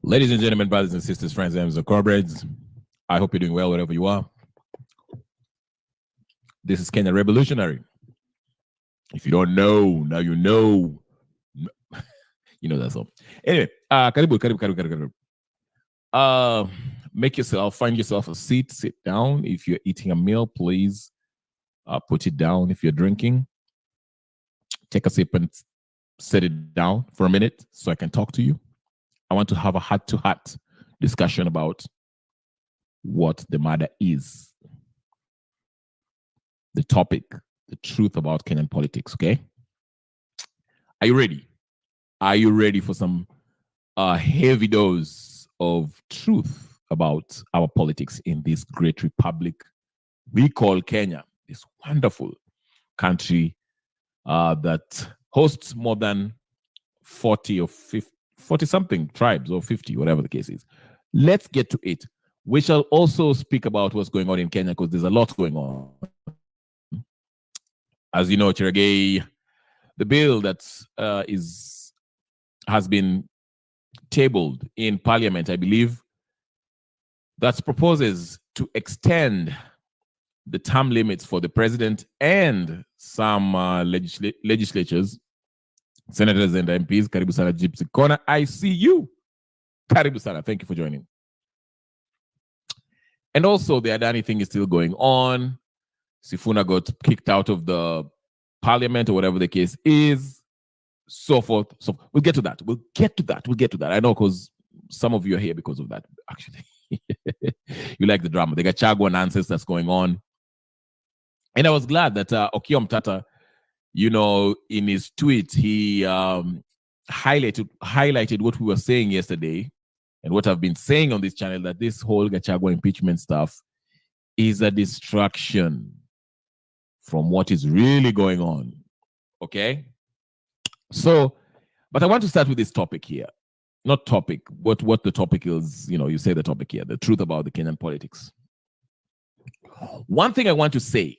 Ladies and gentlemen, brothers and sisters, friends, and comrades, I hope you're doing well wherever you are. This is Kenya Revolutionary. If you don't know, now you know. You know that song. Anyway, karibu. Find yourself a seat, sit down. If you're eating a meal, please put it down. If you're drinking, take a sip and set it down for a minute so I can talk to you. I want to have a heart-to-heart discussion about what the matter is. The topic, the truth about Kenyan politics, okay? Are you ready? Are you ready for some heavy dose of truth about our politics in this great republic we call Kenya, this wonderful country that hosts more than 40 or 50, 40-something tribes or 50, whatever the case is. Let's get to it. We shall also speak about what's going on in Kenya because there's a lot going on. As you know, Cheragay, the bill that has been tabled in Parliament, I believe, that proposes to extend the term limits for the president and some legislatures, senators and MPs. Karibu sana Gypsy Corner. I see you. Karibu sana. Thank you for joining. And also, the Adani thing is still going on. Sifuna got kicked out of the parliament or whatever the case is, so forth. So we'll get to that. We'll get to that. I know because some of you are here because of that, actually. You like the drama. The Gachagua nonsense that's going on. And I was glad that Okiya Mtata, you know, in his tweet, he highlighted what we were saying yesterday and what I've been saying on this channel, that this whole Gachagua impeachment stuff is a distraction from what is really going on. Okay? So, but I want to start with this topic here. Not topic, what the topic is, you know, you say the topic here, the truth about the Kenyan politics. One thing I want to say,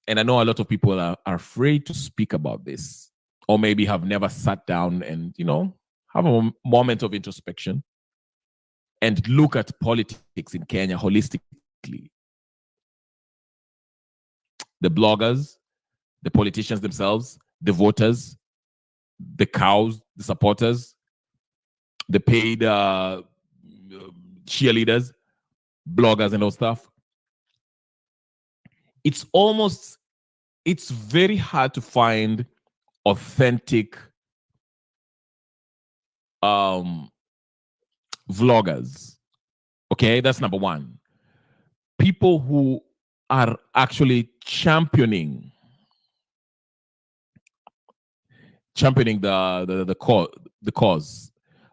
and I know a lot of people are afraid to speak about this, or maybe have never sat down and, you know, have a moment of introspection and look at politics in Kenya holistically. The bloggers, the politicians themselves, the voters, the cows, the supporters, the paid cheerleaders, bloggers and all stuff. It's very hard to find authentic vloggers. Okay, that's number one. People who are actually championing the cause.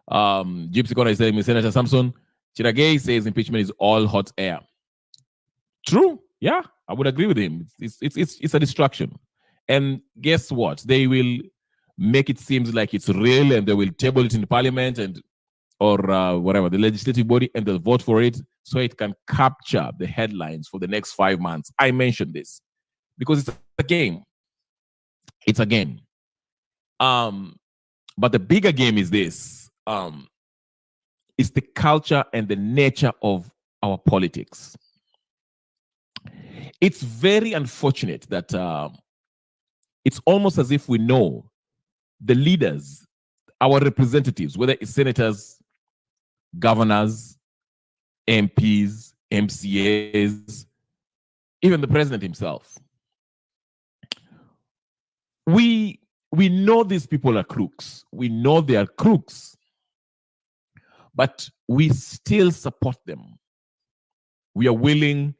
Gypsy Corner is saying, Senator Samson Chiragay says impeachment is all hot air. True, yeah, I would agree with him. It's a distraction, and guess what? They will make it seem like it's real, and they will table it in the parliament or whatever, the legislative body, and they'll vote for it so it can capture the headlines for the next 5 months. I mentioned this because it's a game. It's a game. But the bigger game is this. It's the culture and the nature of our politics. It's very unfortunate that it's almost as if we know the leaders, our representatives, whether it's senators, governors, MPs, MCAs, even the president himself. We know these people are crooks. We know they are crooks. But we still support them. We are willing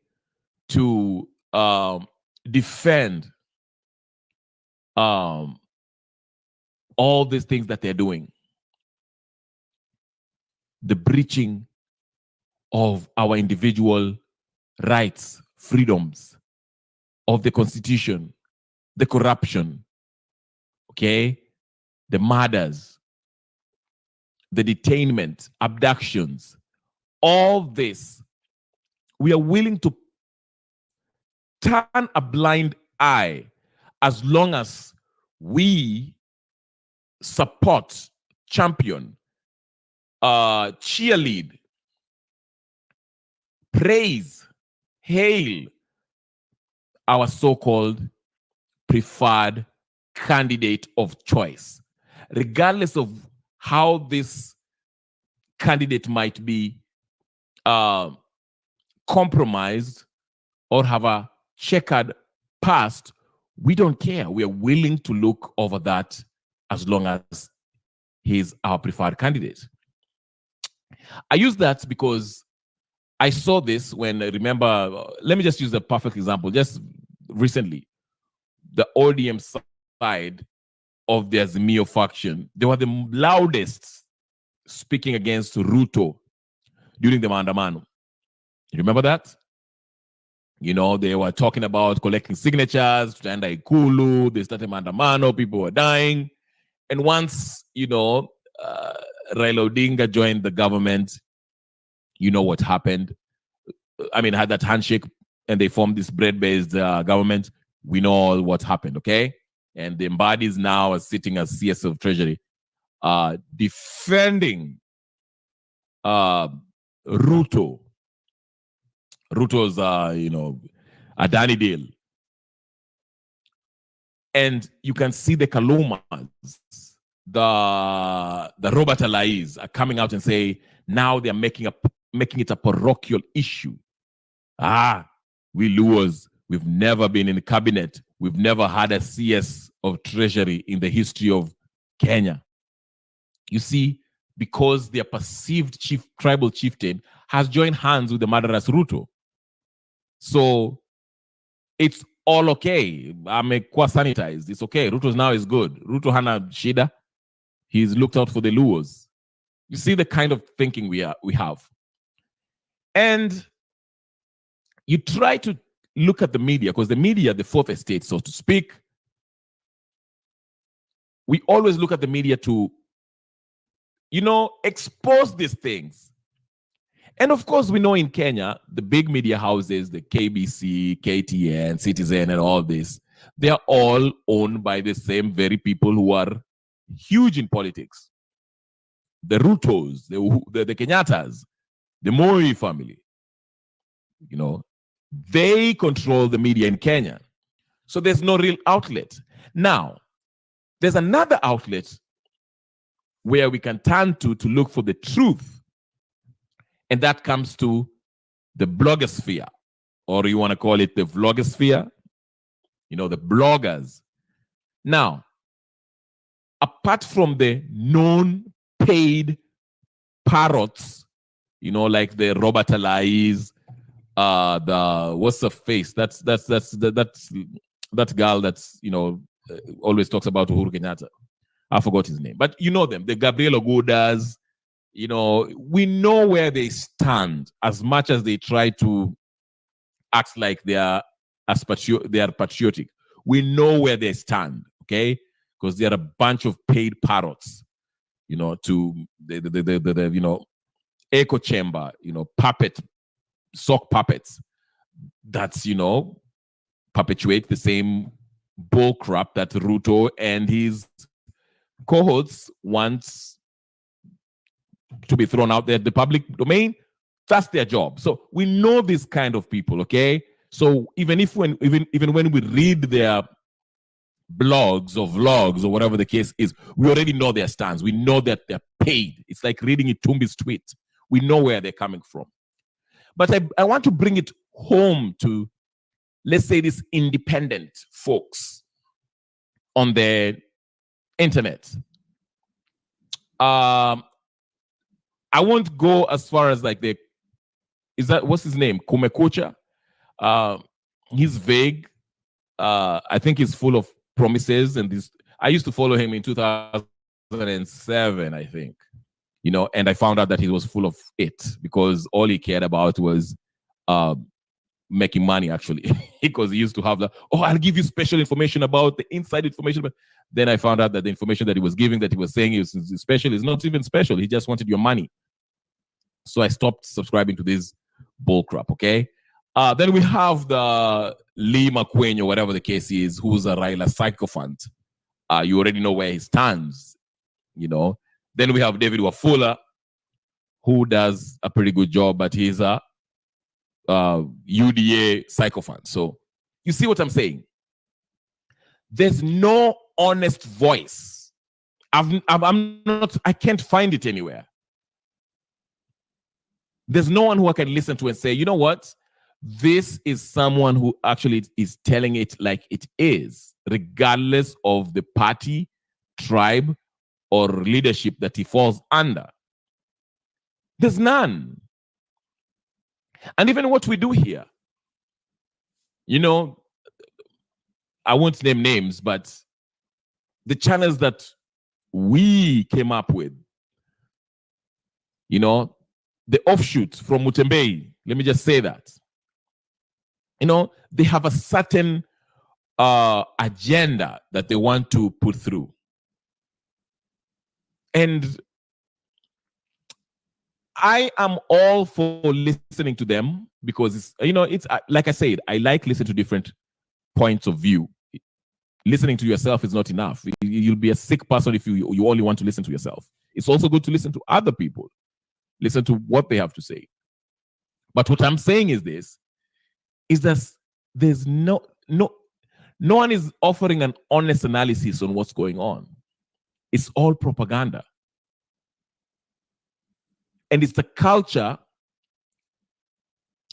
to defend all these things that they're doing. The breaching of our individual rights, freedoms, of the Constitution, the corruption, okay, the murders, the detainment, abductions, all this, we are willing to turn a blind eye as long as we support, champion cheerlead, praise, hail our so-called preferred candidate of choice, regardless of how this candidate might be compromised or have a checkered past. We don't care. We are willing to look over that as long as he's our preferred candidate. I use that because I saw this when, remember, let me just use a perfect example. Just recently, the ODM side of the Azimio faction, they were the loudest speaking against Ruto during the Maandamano. You remember that? You know, they were talking about collecting signatures, tutaenda Ikulu, they started Maandamano, people were dying. And once, you know, Raila Odinga joined the government, you know what happened. I mean, had that handshake and they formed this bread-based government. We know all what happened, okay? And the Mbadis now are sitting as CS of Treasury, defending Ruto's, you know, Adani deal. And you can see the Kalumas, the Robert Alais are coming out and say, now they're making it a parochial issue. We Luos, we've never been in the cabinet. We've never had a CS of Treasury in the history of Kenya. You see, because their perceived tribal chieftain has joined hands with the murderous Ruto. So it's all okay. I'm quite sanitized. It's okay. Ruto's now is good. Ruto hana shida. He's looked out for the Luos. You see the kind of thinking we have. And you try to look at the media, because the media, the fourth estate, so to speak, we always look at the media to, you know, expose these things. And of course, we know in Kenya, the big media houses, the KBC, KTN, Citizen, and all this, they are all owned by the same very people who are huge in politics. The Rutos, the Kenyattas, the Moi family, you know, they control the media in Kenya. So there's no real outlet. Now, there's another outlet where we can turn to look for the truth. And that comes to the blogosphere, or you want to call it the vlogosphere, you know, the bloggers. Now, apart from the non-paid parrots, you know, like the Robert Alais, the what's the face? That's that girl that's, you know, always talks about Uhuru Kenyatta. I forgot his name, but you know them, the Gabriel Ogudas. You know, we know where they stand, as much as they try to act like they are patriotic. We know where they stand, okay? Because they are a bunch of paid parrots, you know, to the you know, echo chamber, you know, sock puppets that's, you know, perpetuate the same bull crap that Ruto and his cohorts wants to be thrown out there in the public domain. That's their job. So we know this kind of people, okay? So even when we read their blogs or vlogs or whatever the case is, we already know their stance. We know that they're paid. It's like reading Itumbi's tweet. We know where they're coming from. But I want to bring it home to, let's say, these independent folks on the internet. I won't go as far as like what's his name? Kumekocha. He's vague. I think he's full of promises, and this. I used to follow him in 2007, I think. You know, and I found out that he was full of it, because all he cared about was making money, actually. Because he used to have I'll give you special information about the inside information. But then I found out that the information that he was giving, that he was saying is special, is not even special. He just wanted your money. So I stopped subscribing to this bullcrap, okay? Then we have the Lee McQueen, or whatever the case is, who's a Raila sycophant. You already know where he stands, you know. Then we have David Wafula, who does a pretty good job, but he's a UDA sycophant. So you see what I'm saying? There's no honest voice. I can't find it anywhere. There's no one who I can listen to and say, you know what? This is someone who actually is telling it like it is, regardless of the party, tribe, or leadership that he falls under. There's none. And even what we do here, you know, I won't name names, but the channels that we came up with, you know, the offshoots from Mutembei, let me just say that, you know, they have a certain agenda that they want to put through. And I am all for listening to them because it's, you know, it's like I said, I like listening to different points of view. Listening to yourself is not enough. You'll be a sick person if you only want to listen to yourself. It's also good to listen to other people, listen to what they have to say. But what I'm saying is this, is that there's no one is offering an honest analysis on what's going on. It's all propaganda. And it's the culture,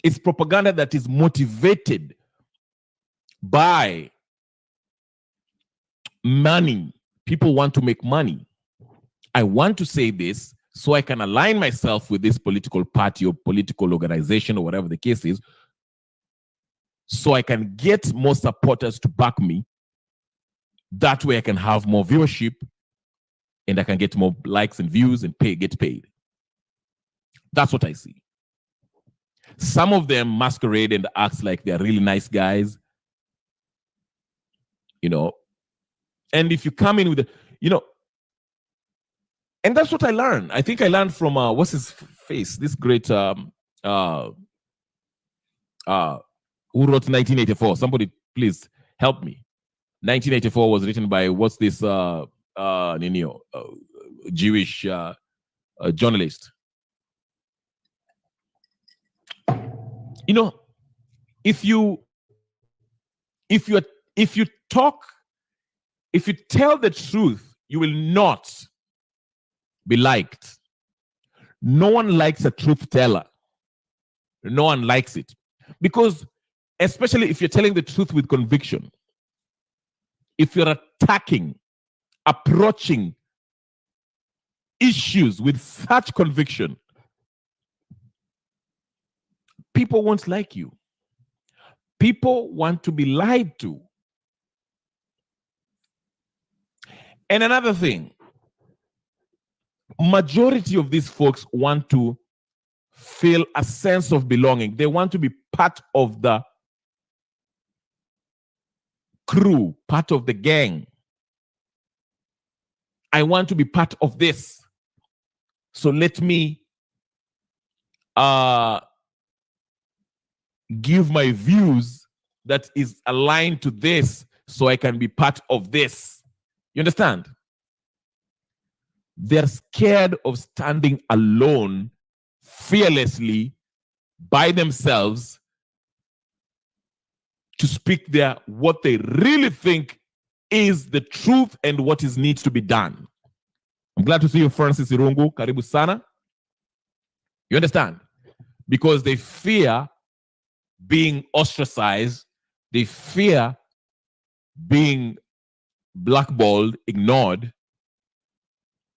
it's propaganda that is motivated by money. People want to make money. I want to say this so I can align myself with this political party or political organization or whatever the case is, so I can get more supporters to back me. That way I can have more viewership and I can get more likes and views and get paid. That's what I see. Some of them masquerade and act like they're really nice guys, you know. And if you come in with the, you know, and that's what I learned. I think I learned from what's his face? This great who wrote 1984. Somebody please help me. 1984 was written by what's this Jewish journalist. You know, if you tell the truth, you will not be liked. No one likes a truth teller. No one likes it. Because especially if you're telling the truth with conviction, if you're approaching issues with such conviction, people won't like you. People want to be lied to. And another thing, majority of these folks want to feel a sense of belonging. They want to be part of the crew, part of the gang. I want to be part of this. So let me give my views that is aligned to this so I can be part of this. You understand? They're scared of standing alone, fearlessly, by themselves, to speak what they really think is the truth and what needs to be done. I'm glad to see you, Francis Irungu. Karibu sana. You understand? Because they fear being ostracized. They fear being blackballed, ignored.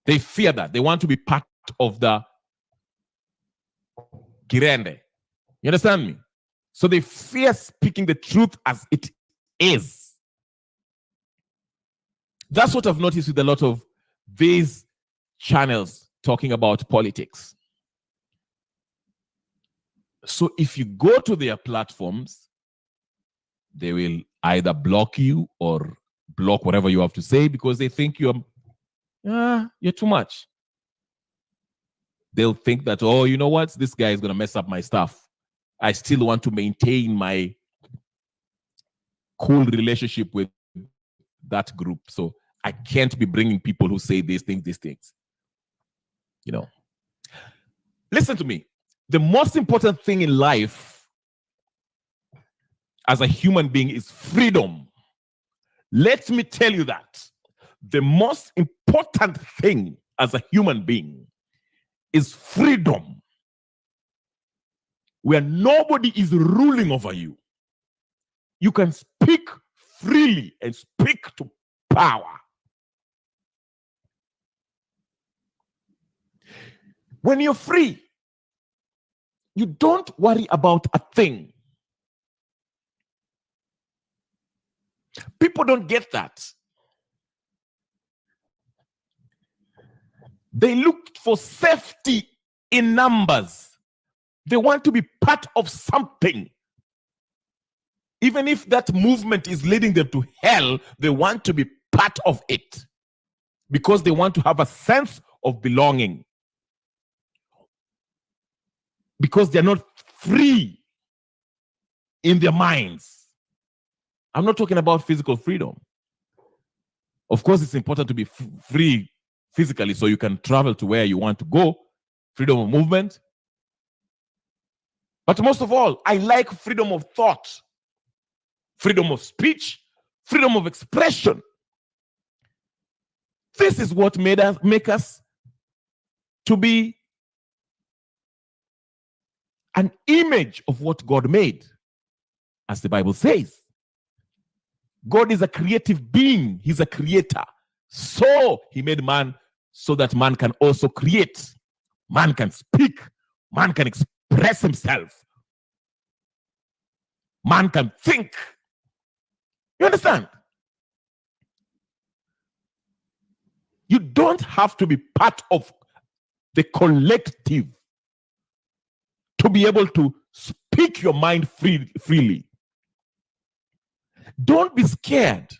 They fear that. They want to be part of the Girende. You understand me? So they fear speaking the truth as it is. That's what I've noticed with a lot of these channels talking about politics. So if you go to their platforms, they will either block you or block whatever you have to say because they think you're too much. They'll think that, oh, you know what? This guy is going to mess up my stuff. I still want to maintain my cool relationship with that group. So I can't be bringing people who say these things. You know. Listen to me. The most important thing in life as a human being is freedom. Let me tell you that. The most important thing as a human being is freedom, where nobody is ruling over you. You can speak freely and speak to power. When you're free, you don't worry about a thing. People don't get that. They look for safety in numbers. They want to be part of something. Even if that movement is leading them to hell, they want to be part of it because they want to have a sense of belonging. Because they're not free in their minds. I'm not talking about physical freedom. Of course, it's important to be free physically so you can travel to where you want to go, freedom of movement. But most of all, I like freedom of thought, freedom of speech, freedom of expression. This is what make us to be an image of what God made, as the Bible says. God is a creative being. He's a creator. So he made man so that man can also create. Man can speak. Man can express himself. Man can think. You understand? You don't have to be part of the collective to be able to speak your mind freely. Don't be scared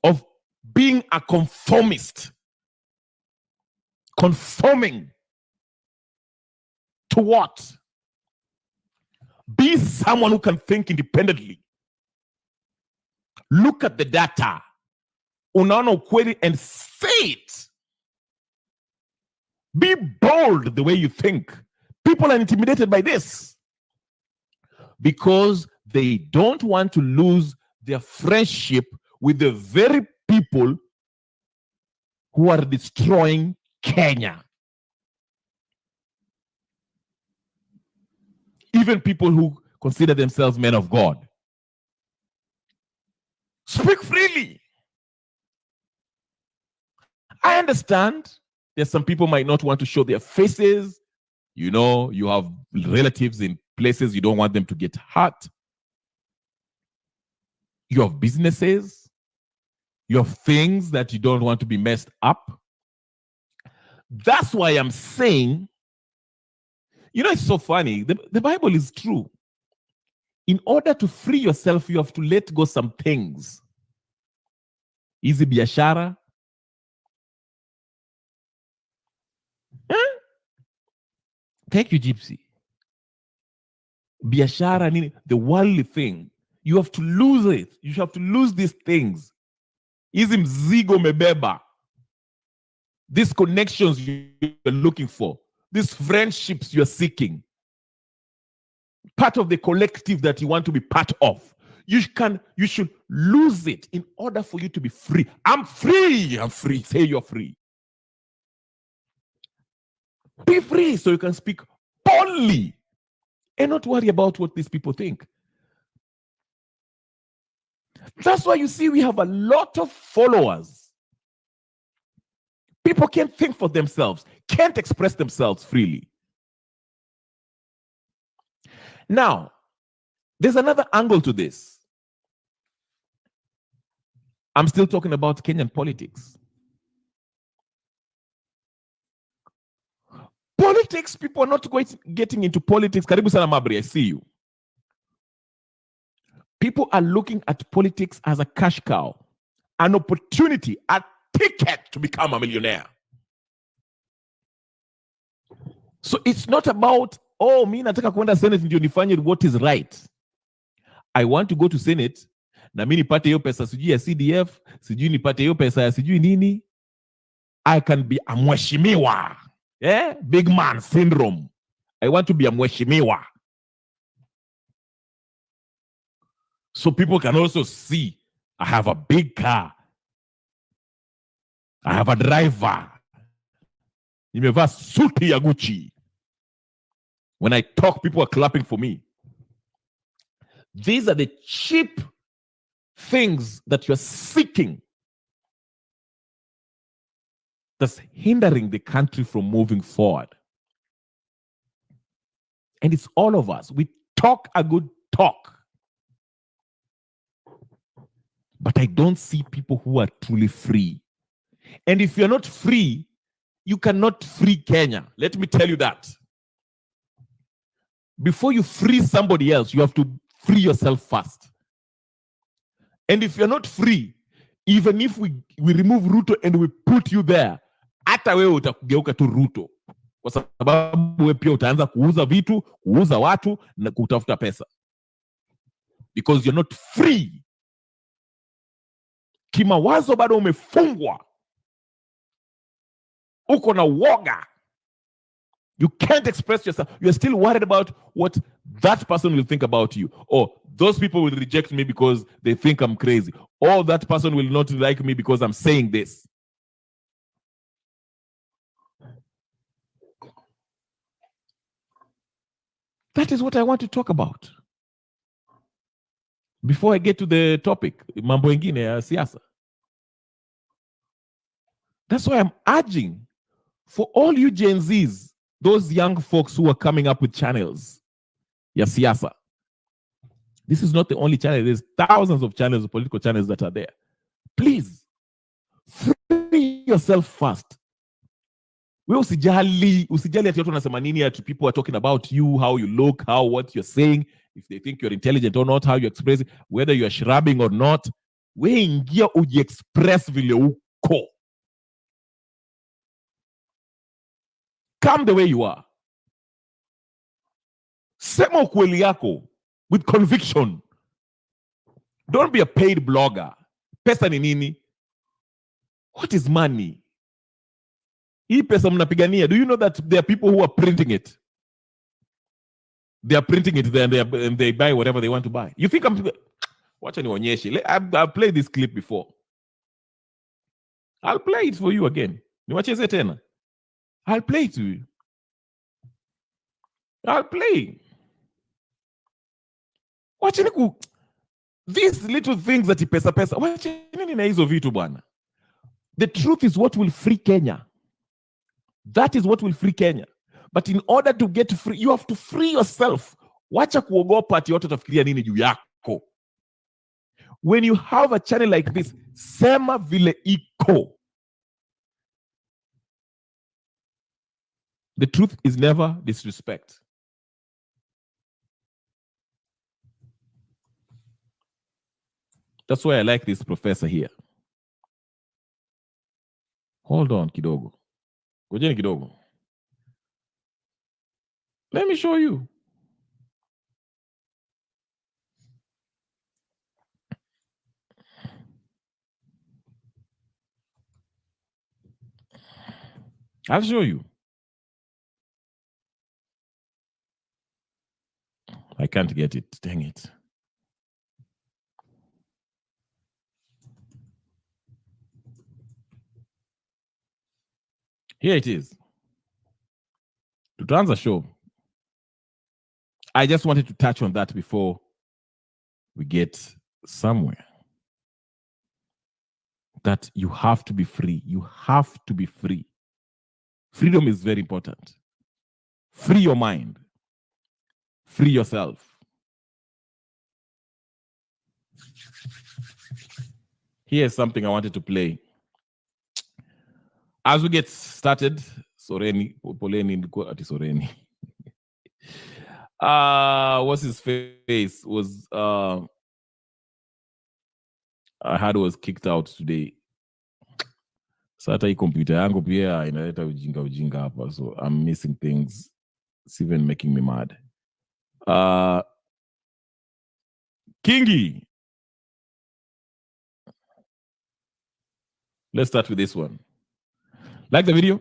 of being a conformist. Conforming to what? Be someone who can think independently. Look at the data. Unaona ukweli and say it. Be bold the way you think. People are intimidated by this because they don't want to lose their friendship with the very people who are destroying Kenya. Even people who consider themselves men of God. Speak freely. I understand there's some people might not want to show their faces. You know, you have relatives in places you don't want them to get hurt. You have businesses. You have things that you don't want to be messed up. That's why I'm saying, you know, it's so funny. The Bible is true. In order to free yourself, you have to let go some things. Easy biashara. Thank you, Gypsy. Biashara, the worldly thing. You have to lose it. You have to lose these things. Easy mzigo mebeba. These connections you're looking for. These friendships you're seeking. Part of the collective that you want to be part of. You should lose it in order for you to be free. I'm free. I'm free. Say you're free. Be free so you can speak boldly and not worry about what these people think. That's why you see we have a lot of followers. People can't think for themselves, can't express themselves freely. Now, there's another angle to this. I'm still talking about Kenyan politics. Politics, people are not getting into politics. Karibu sana Mabri, I see you. People are looking at politics as a cash cow, an opportunity, a ticket to become a millionaire. So it's not about, oh, mi nataka kwenda Senate ndio nifanye what is right. I want to go to Senate, na mi nipate hiyo pesa sijui ya CDF, sijui nipate hiyo pesa ya sijui nini. I can be a mheshimiwa. Yeah? Big man syndrome. I want to be a mheshimiwa. So people can also see I have a big car. I have a driver. Nimevaa suti ya Gucci. When I talk, people are clapping for me. These are the cheap things that you're seeking that's hindering the country from moving forward. And it's all of us. We talk a good talk. But I don't see people who are truly free. And if you're not free, you cannot free Kenya. Let me tell you that. Before you free somebody else, you have to free yourself first. And if you're not free, even if we remove Ruto and we put you there, hata wewe utakugeuka tu Ruto. Kwa sababu wewe pia utaanza kuuza vitu, kuuza watu na kutafuta pesa. Because you're not free. Kimawazo bado umefungwa. Uko na woga. You can't express yourself. You're still worried about what that person will think about you. Or those people will reject me because they think I'm crazy. Or that person will not like me because I'm saying this. That is what I want to talk about. Before I get to the topic, mambo ingine ya siasa. That's why I'm urging for all you Gen Zs, those young folks who are coming up with channels, ya siasa. This is not the only channel. There's thousands of channels, political channels that are there. Please, free yourself first. We usijali ati watu wanasema nini, ati people are talking about you, how you look, what you're saying, if they think you're intelligent or not, how you express it, whether you're shrubbing or not. We ingia uji express vile uko. Come the way you are. Sema ukweli yako with conviction. Don't be a paid blogger. Pesa ni nini? What is money? Hii pesa mnapigania. Do you know that there are people who are printing it? They are printing it there and they buy whatever they want to buy. You think I'm... Wacha nionyeshe. I've played this clip before. I'll play it for you again. Niwacheze tena. I'll play it to you. I'll play. Wacheni ku... These little things that pesa. Wacheni na hizo vitu bwana. The truth is what will free Kenya. That is what will free Kenya. But in order to get free, you have to free yourself. Wacha kuogopa ati watu tafikiria nini juu yako. When you have a channel like this, sema vile iko. The truth is never disrespect. That's why I like this professor here. Hold on kidogo. Ngojeni kidogo. Let me show you. I'll show you. I can't get it. Dang it. Here it is. Tutaanza show. I just wanted to touch on that before we get somewhere. That you have to be free. You have to be free. Freedom is very important. Free your mind. Free yourself. Here's something I wanted to play. As we get started, Soreni, Poleni, Soreni. What's his face? I had was kicked out today. So hata hii computer yangu pia inaleta ujinga hapa. So I'm missing things. It's even making me mad. Kingi. Let's start with this one. Like the video?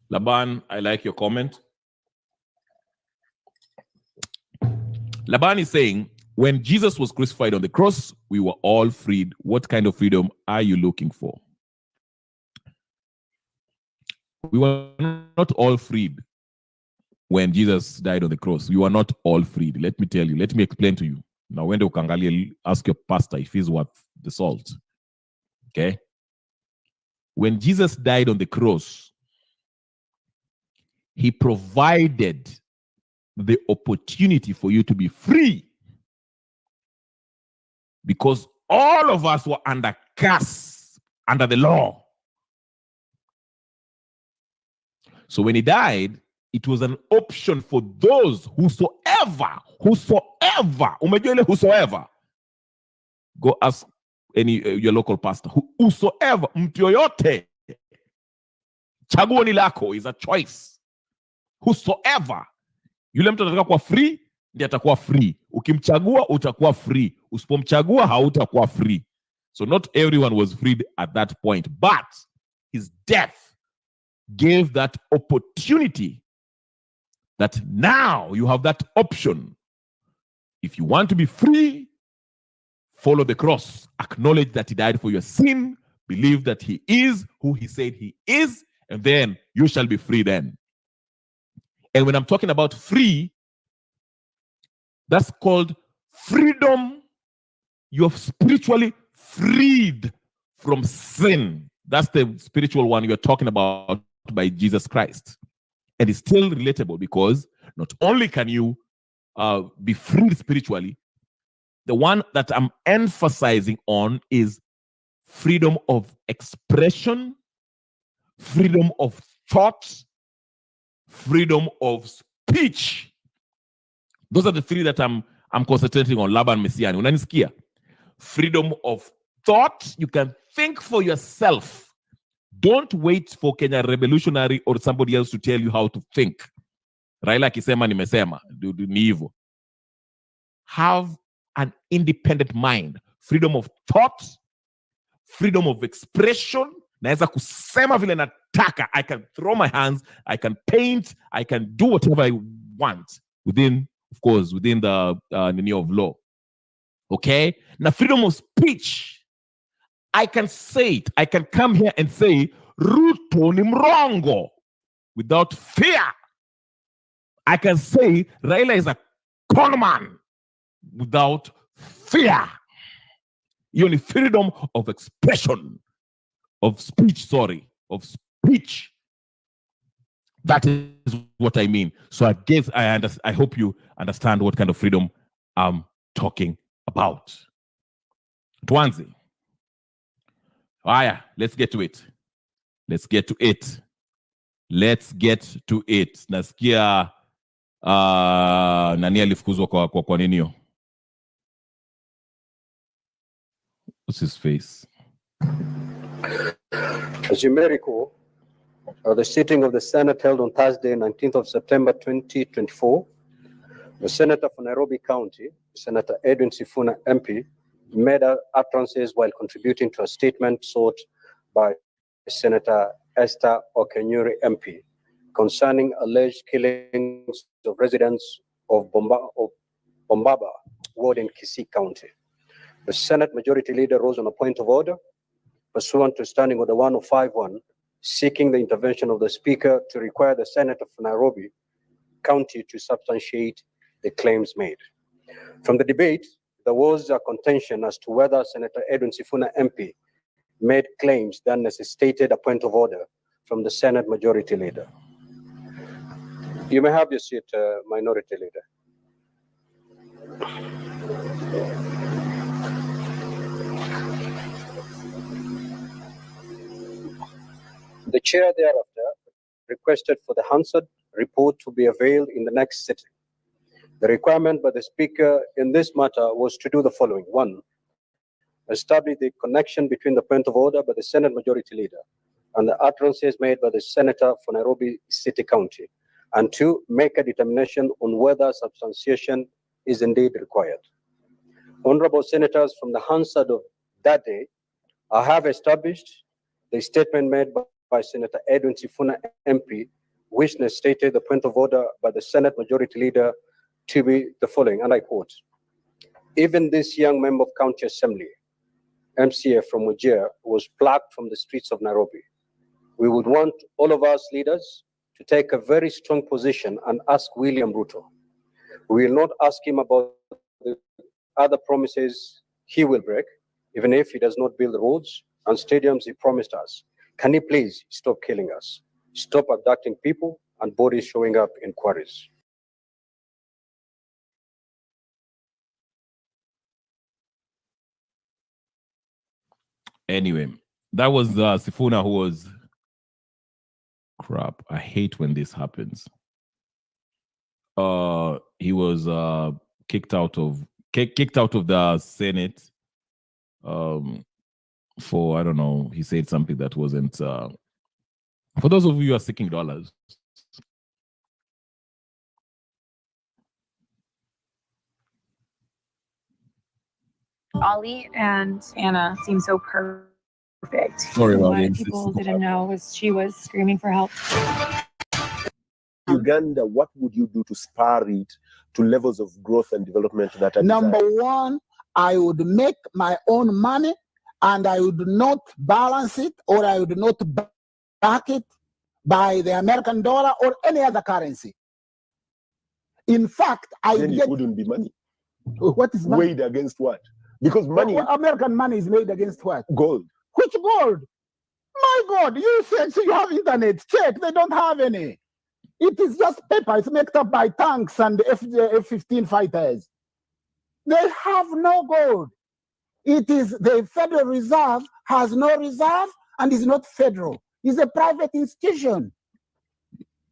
Laban, I like your comment. Laban is saying, when Jesus was crucified on the cross, we were all freed. What kind of freedom are you looking for? We were not all freed when Jesus died on the cross. We were not all freed. Let me tell you. Let me explain to you. Now, when the ask your pastor if he's worth the salt. Okay? When Jesus died on the cross, he provided the opportunity for you to be free. Because all of us were under curse, under the law. So when he died, it was an option for those whosoever. Go ask your local pastor. Whosoever, mtu yoyote. Chaguo ni lako is a choice. Whosoever. Yule mtu ataka kuwa free, ndiye atakuwa free. Ukimchagua utakuwa free. Usipomchagua hautakuwa free. So not everyone was freed at that point, but his death gave that opportunity that now you have that option. If you want to be free, follow the cross. Acknowledge that he died for your sin. Believe that he is who he said he is, and then you shall be free then. And when I'm talking about free, that's called freedom. You're spiritually freed from sin. That's the spiritual one you're talking about by Jesus Christ. And it's still relatable because not only can you be freed spiritually, the one that I'm emphasizing on is freedom of expression, freedom of thought, freedom of speech. Those are the three that I'm concentrating on. Laban Messiani. Unanisikia? Freedom of thought. You can think for yourself. Don't wait for Kenya Revolutionary or somebody else to tell you how to think. Raila akisema nimesema. Ni hivyo. Have an independent mind. Freedom of thought. Freedom of expression. Naweza kusema vile nataka. I can throw my hands. I can paint. I can do whatever I want. Within, of course, within the nini of law. Okay? Now, freedom of speech. I can say it. I can come here and say, Ruto ni mrongo, without fear. I can say, Raila is a conman, without fear. You need freedom of expression, of speech, of speech. That is what I mean. So I guess I hope you understand what kind of freedom I'm talking about. Tuanze. Let's get to it. Nasikia nani alifukuzwa kwa ninio? What's his face? As you may recall, the sitting of the Senate held on Thursday, 19th of September 2024, the Senator for Nairobi County, Senator Edwin Sifuna MP, made utterances while contributing to a statement sought by Senator Esther Okenyuri MP concerning alleged killings of residents of Bombaba ward in Kisii County. The Senate Majority Leader rose on a point of order pursuant to Standing Order 1051, seeking the intervention of the Speaker to require the Senator for Nairobi County to substantiate the claims made. From the debate, there was a contention as to whether Senator Edwin Sifuna MP made claims that necessitated a point of order from the Senate Majority Leader. You may have your seat, Minority Leader. The chair thereafter requested for the Hansard report to be availed in the next sitting. The requirement by the Speaker in this matter was to do the following. 1, establish the connection between the point of order by the Senate Majority Leader and the utterances made by the Senator for Nairobi City County. And 2, make a determination on whether substantiation is indeed required. Honorable Senators from the Hansard of that day, I have established the statement made by Senator Edwin Sifuna MP, which stated the point of order by the Senate Majority Leader to be the following, and I quote, even this young member of County Assembly, MCA from Wajir, was plucked from the streets of Nairobi. We would want all of us leaders to take a very strong position and ask William Ruto. We will not ask him about the other promises he will break, even if he does not build the roads and stadiums he promised us. Can he please stop killing us? Stop abducting people and bodies showing up in quarries. Anyway, that was Sifuna, who was crap. I hate when this happens. He was kicked out of the Senate for, I don't know, he said something that wasn't for those of you who are seeking dollars. Ollie and Anna seem so perfect. Sorry, What audience. people didn't know was she was screaming for help. Uganda, what would you do to spur it to levels of growth and development that are Number desired? one, I would make my own money and I would not balance it or I would not back it by the American dollar or any other currency. In fact, I Then it get wouldn't be money. what is money? Weighed against what? Because money, American money is made against what? gold. Which gold? My God, you said so you have internet. Check, they don't have any. It is just paper. It's made up by tanks and F-15 fighters. They have no gold. It is the Federal Reserve has no reserve and is not federal. It's a private institution.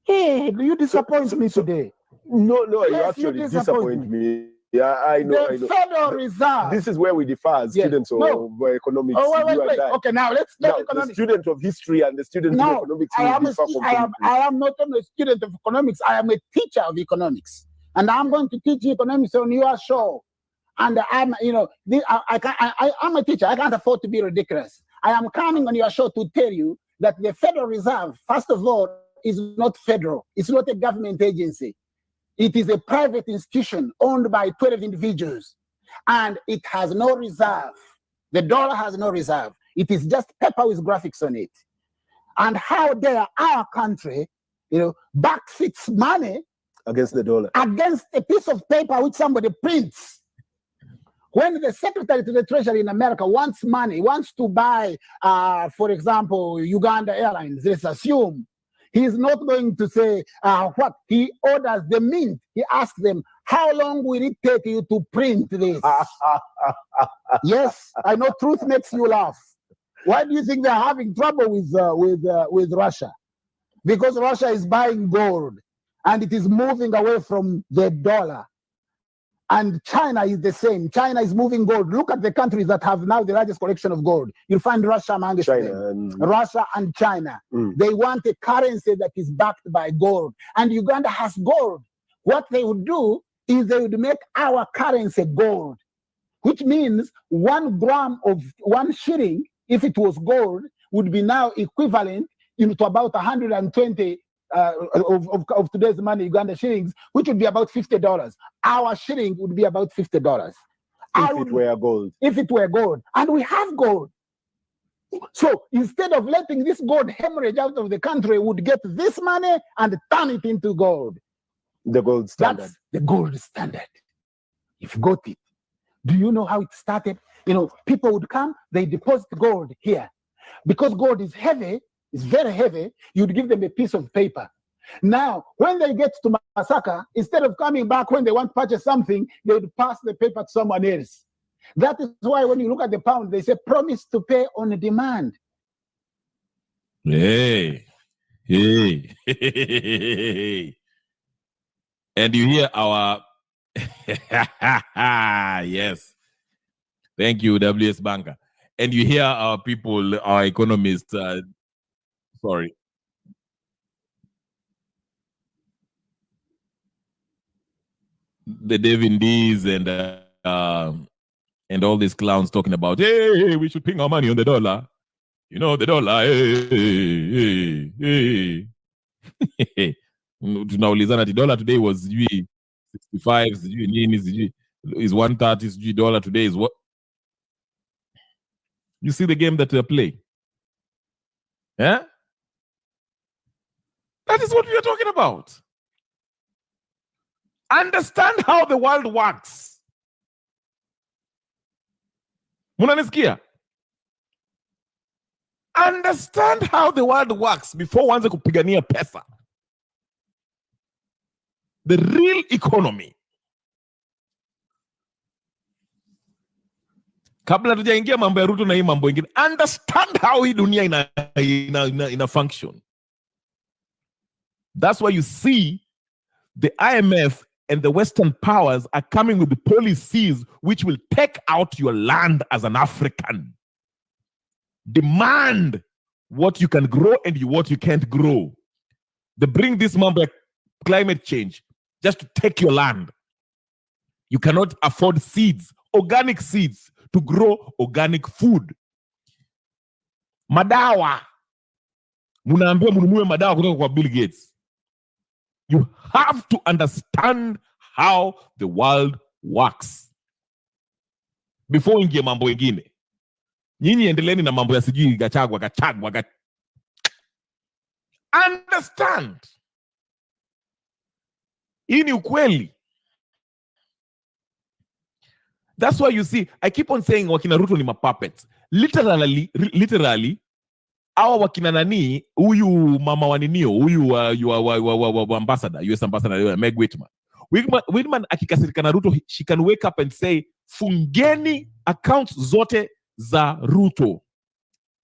Hey, you disappoint me today. No, you Yes, actually you disappoint me. Yeah, I know. The Federal Reserve. This is where we differ as students of economics. Oh, you and wait. I. Okay, now let's Now, talk the economics. student of history and the student of economics will differ completely. I am not only a student of economics, I am a teacher of economics. And I'm going to teach you economics on your show. And I'm, I'm a teacher. I can't afford to be ridiculous. I am coming on your show to tell you that the Federal Reserve, first of all, is not federal. It's not a government agency. It is a private institution owned by 12 individuals. And it has no reserve. The dollar has no reserve. It is just paper with graphics on it. And how dare our country, backs its money against the dollar, against a piece of paper which somebody prints. When the Secretary to the Treasury in America wants to buy, for example, Uganda Airlines, let's assume, he's not going to say what. He orders the mint. He asks them, how long will it take you to print this? Yes, I know truth makes you laugh. Why do you think they're having trouble with Russia? Because Russia is buying gold and it is moving away from the dollar. And China is the same. China is moving gold. Look at the countries that have now the largest collection of gold. You'll find Russia amongst them. Russia and China. They want a currency that is backed by gold. And Uganda has gold. What they would do is they would make our currency gold, which means 1 gram of 1 shilling, if it was gold, would be now equivalent to about 120 of today's money, Uganda shillings, which would be about $50. Our shilling would be about $50. If it were gold. If it were gold. And we have gold. So instead of letting this gold hemorrhage out of the country, we would get this money and turn it into gold. The gold standard. That's the gold standard. You've got it. Do you know how it started? People would come, they deposit gold here. Because gold is heavy, it's very heavy, you'd give them a piece of paper. Now, when they get to Masaka, instead of coming back when they want to purchase something, they would pass the paper to someone else. That is why when you look at the pound, they say promise to pay on demand. Hey. And you hear our yes. Thank you, WS Banker. And you hear our people, our economists, sorry. The Devin D's and And all these clowns talking about, hey, we should ping our money on the dollar. You know, the dollar, hey. Tunaulizana ati dollar today was 65, is 130, dollar today is what? You see the game that they play? Yeah? That is what we are talking about. Understand how the world works. Munanisikia? Understand how the world works before uanze kupigania pesa. The real economy. Kabla tujaingia mambo ya Ruto na hii mambo ingine, understand how hii dunia ina function. That's why you see the IMF and the Western powers are coming with the policies which will take out your land as an African. Demand what you can grow and what you can't grow. They bring this mambo climate change just to take your land. You cannot afford seeds, organic seeds, to grow organic food. Madawa. Munaambiwa mununue madawa kutoka kwa Bill Gates. You have to understand how the world works before ingie mambo ingine. Nyinyi endeleni na mambo ya sijui gachagwa. Understand. Hii ni ukweli. That's why you see, I keep on saying wakina Ruto ni puppets. Literally, awa wakina nani, huyu mama waninio, huyu ambassador, US ambassador, Meg Whitman. Whitman akikasirika na Ruto, she can wake up and say, fungeni accounts zote za Ruto.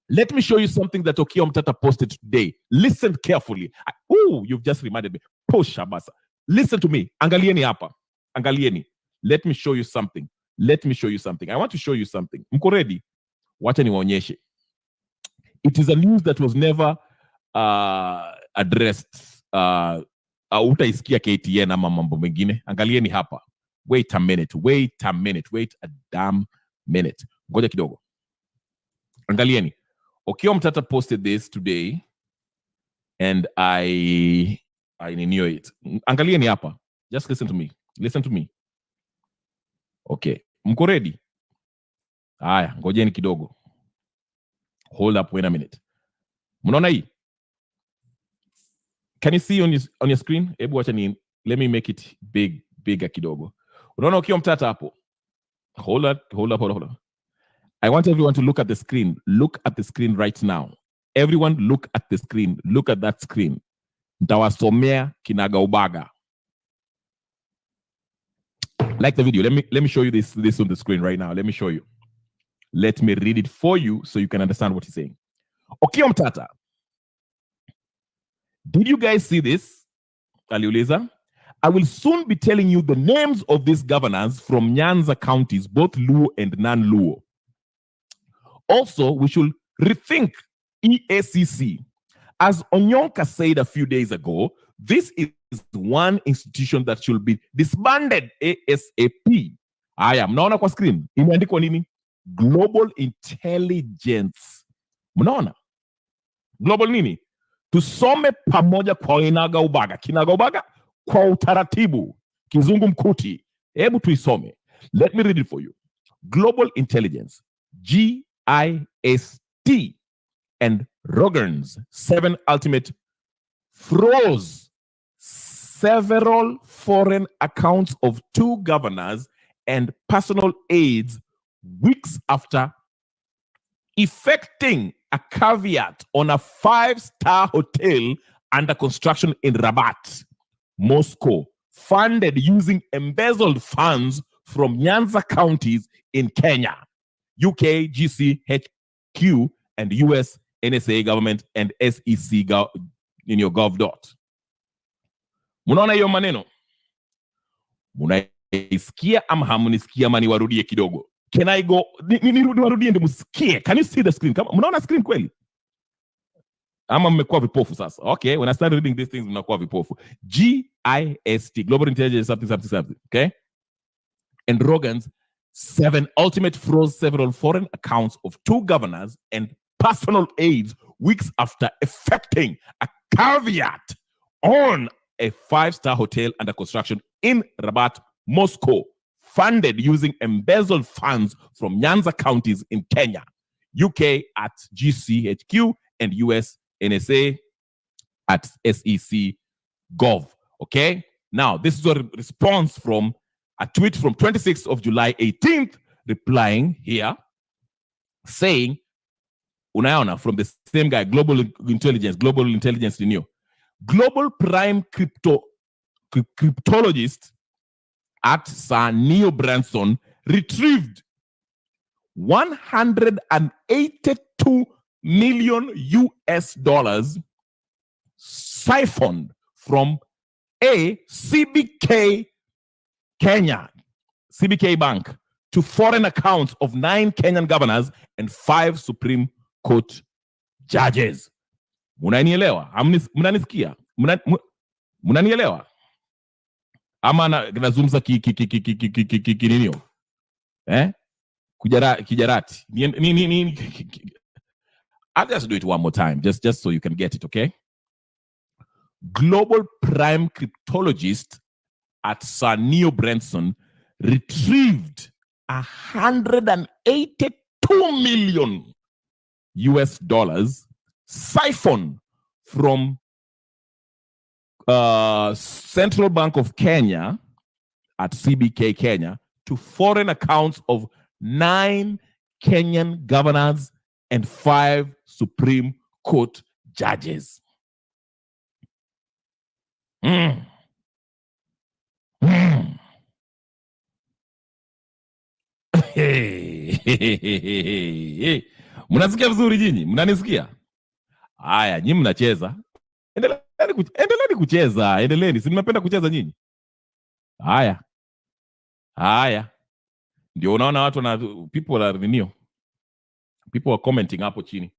Let me show you something that Okiya Omtata posted today. Listen carefully. You've just reminded me. Push, Abasa. Listen to me. Angalieni hapa. Angalieni. Let me show you something. I want to show you something. Mko ready? Wacha niwaonyeshe. It is a news that was never addressed. Utaisikia KTN ama mambo mengine. Angalieni hapa. Wait a damn minute. Ngoja kidogo. Angalieni. Okiya Omtata posted this today and I knew it. Angalieni hapa. Just listen to me. Okay. Mko ready? Haya, ngojeni kidogo. Hold up, wait a minute. Mnaona hii? Can you see on your screen? Ebu wacha let me make it bigger kidogo. Unaona Okiya Omtata hapo? Hold up. I want everyone to look at the screen. Look at the screen right now. Everyone look at the screen. Look at that screen. Ntawasomea kinaga ubaga. Like the video. Let me show you this on the screen right now. Let me show you. Let me read it for you so you can understand what he's saying. Okiya Omtata. Did you guys see this? Aliuliza. I will soon be telling you the names of these governors from Nyanza counties, both Luo and non-Luo. Also, we should rethink EACC. As Onyonka said a few days ago, this is one institution that should be disbanded ASAP. Mnaona kwa screen. Imeandikwa nini? Global Intelligence. Mnaona? Global nini? Tusome pamoja kwa inaga ubaga. Kinaga ubaga kwa utaratibu. Kizungu mkuti. Hebu tuisome. Let me read it for you. Global Intelligence. GIST and Rogan's 7 ultimate froze several foreign accounts of 2 governors and personal aides weeks after effecting a caveat on a 5-star hotel under construction in Rabat, Moscow, funded using embezzled funds from Nyanza counties in Kenya, UK, GCHQ, and US NSA government and SEC gov. Munaona hiyo maneno? Munaisikia ama hamunisikia ama niwarudie kidogo? Can I go? Niwarudie ndio musikie. Can you see the screen? Munaona screen kweli? Ama mmekuwa vipofu sasa. Okay, when I start reading these things, mnakuwa vipofu. GIST, Global Intelligence something. Okay? And Rogan's 7. Ultimate froze several foreign accounts of 2 governors and personal aides weeks after effecting a caveat on a 5-star hotel under construction in Rabat, Moscow, funded using embezzled funds from Nyanza counties in Kenya, UK at GCHQ, and US NSA at SEC Gov. Okay? Now, this is a response from a tweet from 26th of July 18th, replying here, saying, unaona, from the same guy, Global Intelligence Renew. Global prime cryptologist at Sir Neil Branson retrieved 182 million US dollars siphoned from a CBK Bank to foreign accounts of 9 Kenyan governors and 5 Supreme Court judges. Munanielewa? Munanisikia? Munanielewa? Ama nazungumza kininio? Kijarati. I'll just do it one more time, just so you can get it, okay? Global prime cryptologist at Sir Neil Branson retrieved 182 million US dollars siphoned from Central Bank of Kenya at CBK Kenya to foreign accounts of 9 Kenyan governors and 5 Supreme Court judges. Mnasikia vizuri nyinyi? Mnanisikia? Haya, nyinyi mnacheza. Endeleeni kucheza, endeleeni. Si mnapenda kucheza nyinyi? Haya. Ndio unaona watu na people are renew. People are commenting hapo chini.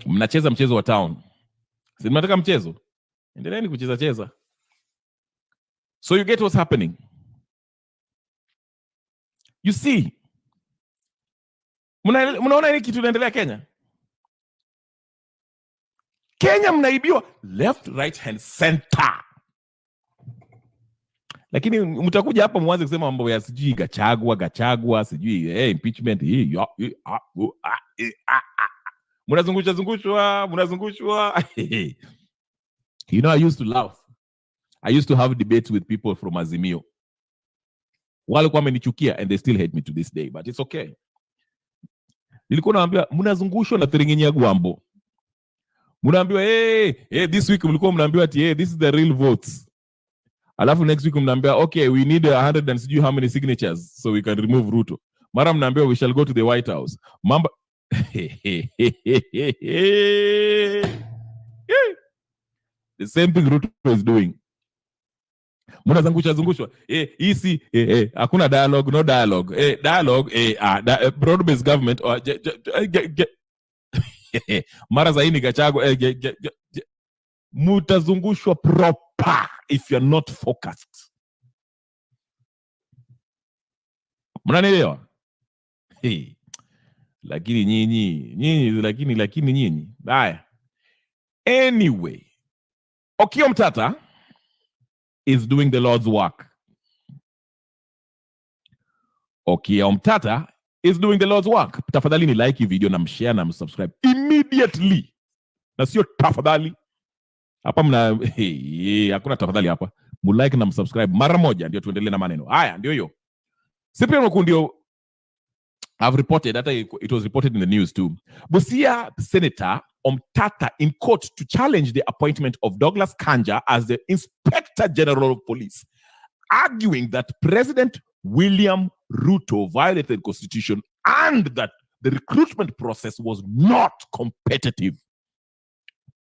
Mnacheza mchezo wa town. Si mnataka mchezo? Endeleeni kucheza. So you get what's happening. You see, mnaona hili kitu inaendelea Kenya? Kenya mnaibiwa left, right and center. Lakini mtakuja hapa mwanze kusema mambo ya sijui Gachagua, sijui impeachment hii. Mnazungushwa. You know, I used to laugh. I used to have debates with people from Azimio. Walikuwa wamenichukia and they still hate me to this day, but it's okay. Nilikuwa naambia mnazungushwa na Thiringinya Gwambo. Mnaambiwa this week mlikuwa mnaambiwa ati this is the real votes. Alafu next week mnaambiwa okay, we need 100 and sijui how many signatures so we can remove Ruto. Mara mnaambiwa we shall go to the White House. Mamba the same thing Ruto is doing. Mnazungushwa. Easy hakuna dialogue, no dialogue. Broad based government or mara zaini Gachagua mutazungushwa proper if you're not focused. Mnanielewa? Lakini nyinyi. Haya. Anyway, Okiya Mtata is doing the Lord's work. Okiya Mtata is doing the Lord's work. Tafadhali ni like hii video na mshare na msubscribe immediately. Na sio tafadhali. Hapa hakuna tafadhali hapa. Mulike na msubscribe mara moja ndio tuendelee na maneno. Haya ndio hiyo. Cyprian Okundio have reported that it was reported in the news too. Busia Senator Omtata in court to challenge the appointment of Douglas Kanja as the Inspector General of Police, arguing that President William Ruto violated the Constitution and that the recruitment process was not competitive.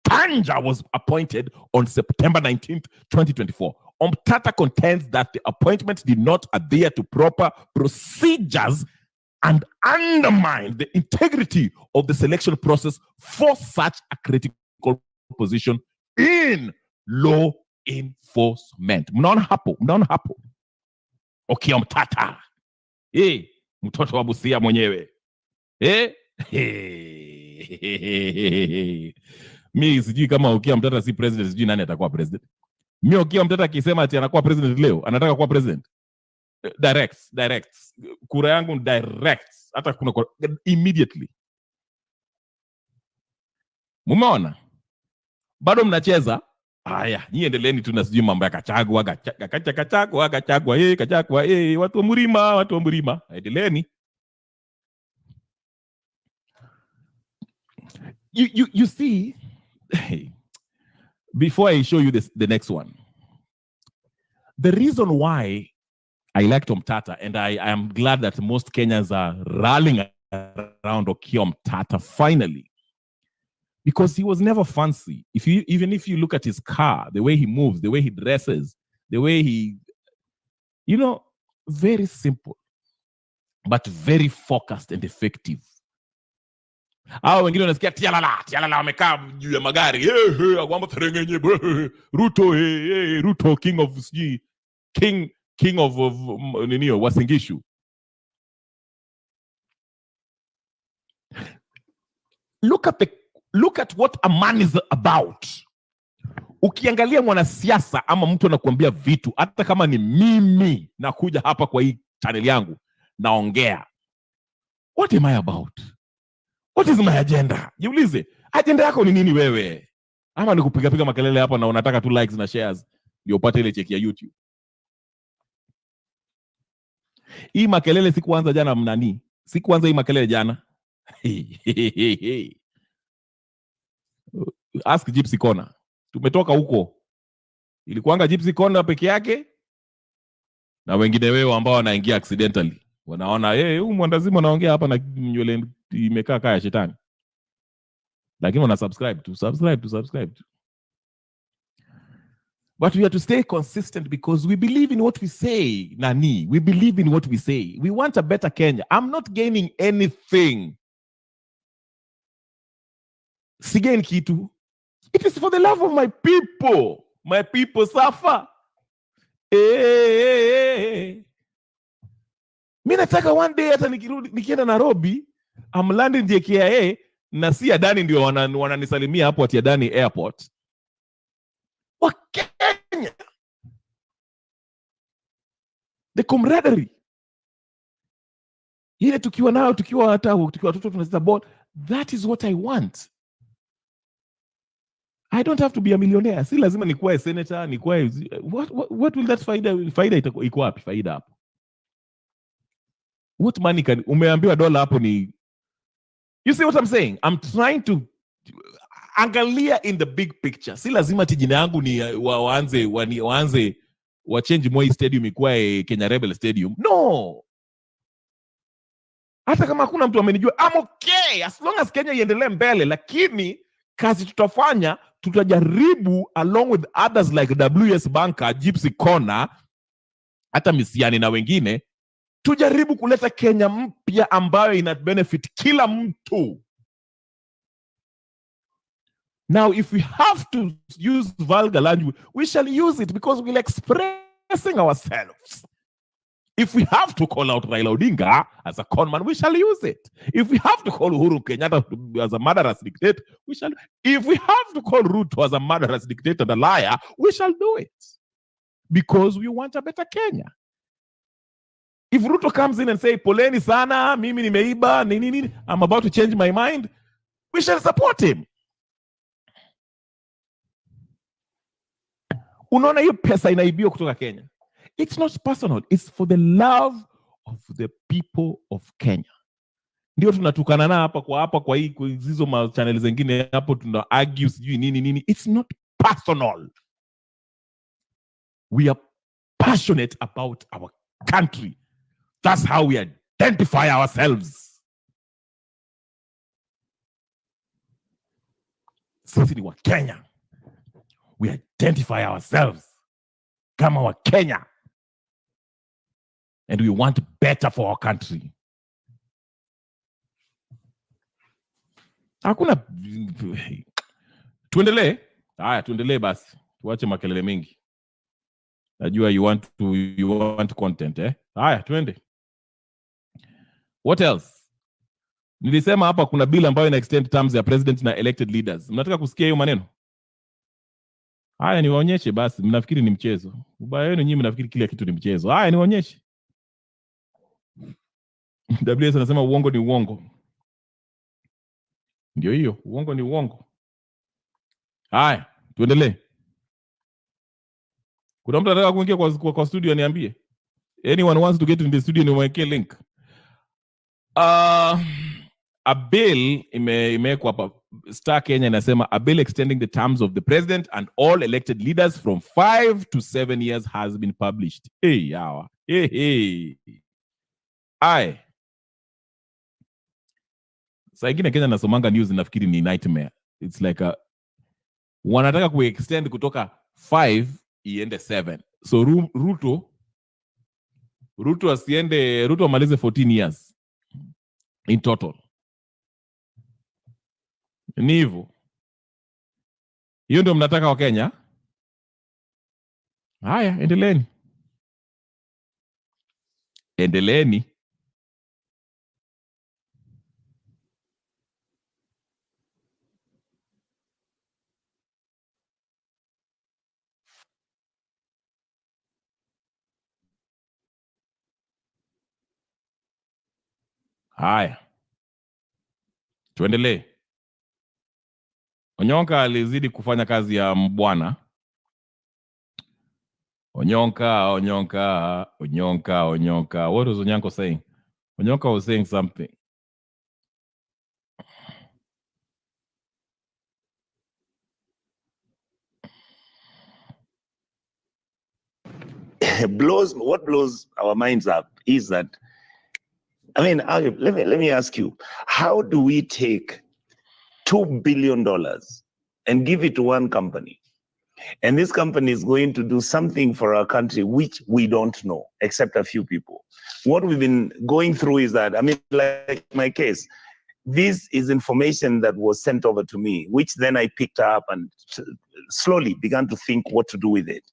Kanja was appointed on September 19th, 2024. Omtata contends that the appointment did not adhere to proper procedures and undermine the integrity of the selection process for such a critical position in law enforcement. Mnaona hapo. Okiya Omtata. Mtoto wa Busia mwenyewe. Mi sijui kama Okiya Omtata si president, sijui nani atakuwa president. Mi Okiya Omtata akisema ati anakuwa president leo, anataka kuwa president. Direct. Kura yangu direct. Hata kuna immediately. Mumeona? Bado mnacheza? Haya, nyie endeleeni tu na sijui mambo ya Kachagwa, watu wa Murima. Endeleeni. You see, before I show you the next one, the reason why I like Omtata, and I am glad that most Kenyans are rallying around Okiya Omtata finally, because he was never fancy. Even if you look at his car, the way he moves, the way he dresses, the way he, very simple, but very focused and effective. Hao wengine wanasikia tialala wamekaa juu ya magari. Ruto king of Uasin Gishu. Look at what a man is about. Ukiangalia mwanasiasa ama mtu anakuambia vitu, hata kama ni mimi nakuja hapa kwa hii channel yangu naongea, what am I about? What is my agenda? Jiulize, agenda yako ni nini wewe? Ama ni kupiga makelele hapa na unataka tu likes na shares ndio upate ile cheki ya YouTube? Hii makelele sikuanza jana mnani? Sikuanza hii makelele jana. Ask Gypsy Corner. Tumetoka huko. Ilikuanga Gypsy Corner peke yake na wengine wao ambao wanaingia accidentally. Wanaona huyu mwandazimu anaongea hapa na nywele imekaa kaya shetani. Lakini wana subscribe to. But we have to stay consistent because we believe in what we say, Nani. We believe in what we say. We want a better Kenya. I'm not gaining anything. Sigain kitu. It is for the love of my people. My people suffer. Mi nataka one day hata nikienda Nairobi, I'm landing JKIA na si Adani ndio wananisalimia hapo at Adani Airport. Wa Kenya. The camaraderie. Ile tukiwa watoto tunacheza ball, that is what I want. I don't have to be a millionaire. Si lazima nikuwe senator, what will that faida iko wapi faida hapo? What money can umeambiwa dola hapo ni? You see what I'm saying? I'm trying to angalia in the big picture. Si lazima jina yangu ni waanze change Moi Stadium ikuwe Kenya Rebel Stadium. No. Hata kama hakuna mtu amenijua, I'm okay as long as Kenya iendelee mbele, lakini kazi tutafanya, tutajaribu along with others like WS Banker, Gypsy Corner, hata Misiani na wengine, tujaribu kuleta Kenya mpya ambayo ina benefit kila mtu. Now, if we have to use vulgar language, we shall use it because we're expressing ourselves. If we have to call out Raila Odinga as a conman, we shall use it. If we have to call Uhuru Kenyatta as a murderous dictator, we shall. If we have to call Ruto as a murderous dictator and a liar, we shall do it. Because we want a better Kenya. If Ruto comes in and say, poleni sana, mimi nimeiba, nini, I'm about to change my mind, we shall support him. Unaona hiyo pesa inaibiwa kutoka Kenya. It's not personal. It's for the love of the people of Kenya. Ndio tunatukana na hapa kwa hizo ma channel zingine hapo tuna argue sijui nini. It's not personal. We are passionate about our country. That's how we identify ourselves. Sisi ni wa Kenya. We identify ourselves kama wa Kenya. And we want better for our country. Hakuna tuendelee. Haya, tuendelee basi. Tuache makelele mengi. Najua you want content, eh? Haya, twende. What else? Nilisema hapa kuna bill ambayo ina extend terms ya president na elected leaders. Mnataka kusikia hiyo maneno? Haya, niwaonyeshe basi. Mnafikiri ni mchezo? Ubaya wenu nyinyi mnafikiri kila kitu ni mchezo. Haya, niwaonyeshe. WS anasema uongo ni uongo. Ndio hiyo, uongo ni uongo. Haya, tuendelee. Kuna mtu anataka kuingia kwa studio niambie. Anyone wants to get in the studio niwekee link. A bill imewekwa hapa. Star Kenya inasema a bill extending the terms of the president and all elected leaders from 5 to 7 years has been published. Hey, yawa. Hey. Aye. Saa ingine Kenya nasomanga news nafikiri ni nightmare. It's like wanataka kuextend kutoka 5 iende 7. So Ruto amalize 14 years in total. Ni hivyo. Hiyo ndio mnataka wa Kenya? Haya, endeleeni. Endeleeni. Haya, tuendelee. Onyonka alizidi kufanya kazi ya mbwana. Onyonka. What was Onyanko saying? Onyonka was saying something. What blows our minds up is that, I mean, let me ask you, how do we take $2 billion and give it to one company? And this company is going to do something for our country which we don't know, except a few people. What we've been going through is that, I mean, like my case, this is information that was sent over to me, which then I picked up and slowly began to think what to do with it.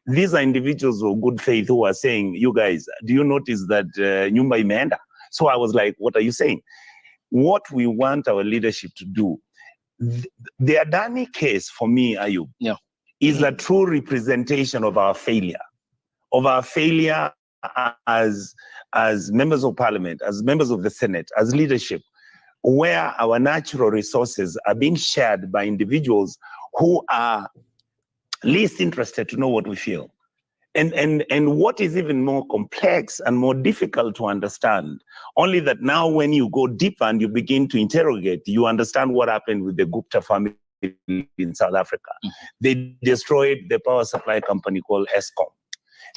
These are individuals of good faith who are saying, you guys, do you notice that nyumba imeenda? So I was like, what are you saying? What we want our leadership to do, the Adani case for me, Ayub, is a true representation of our failure as members of parliament, as members of the Senate, as leadership, where our natural resources are being shared by individuals who are least interested to know what we feel. And what is even more complex and more difficult to understand, only that now when you go deeper and you begin to interrogate, you understand what happened with the Gupta family in South Africa. They destroyed the power supply company called Eskom.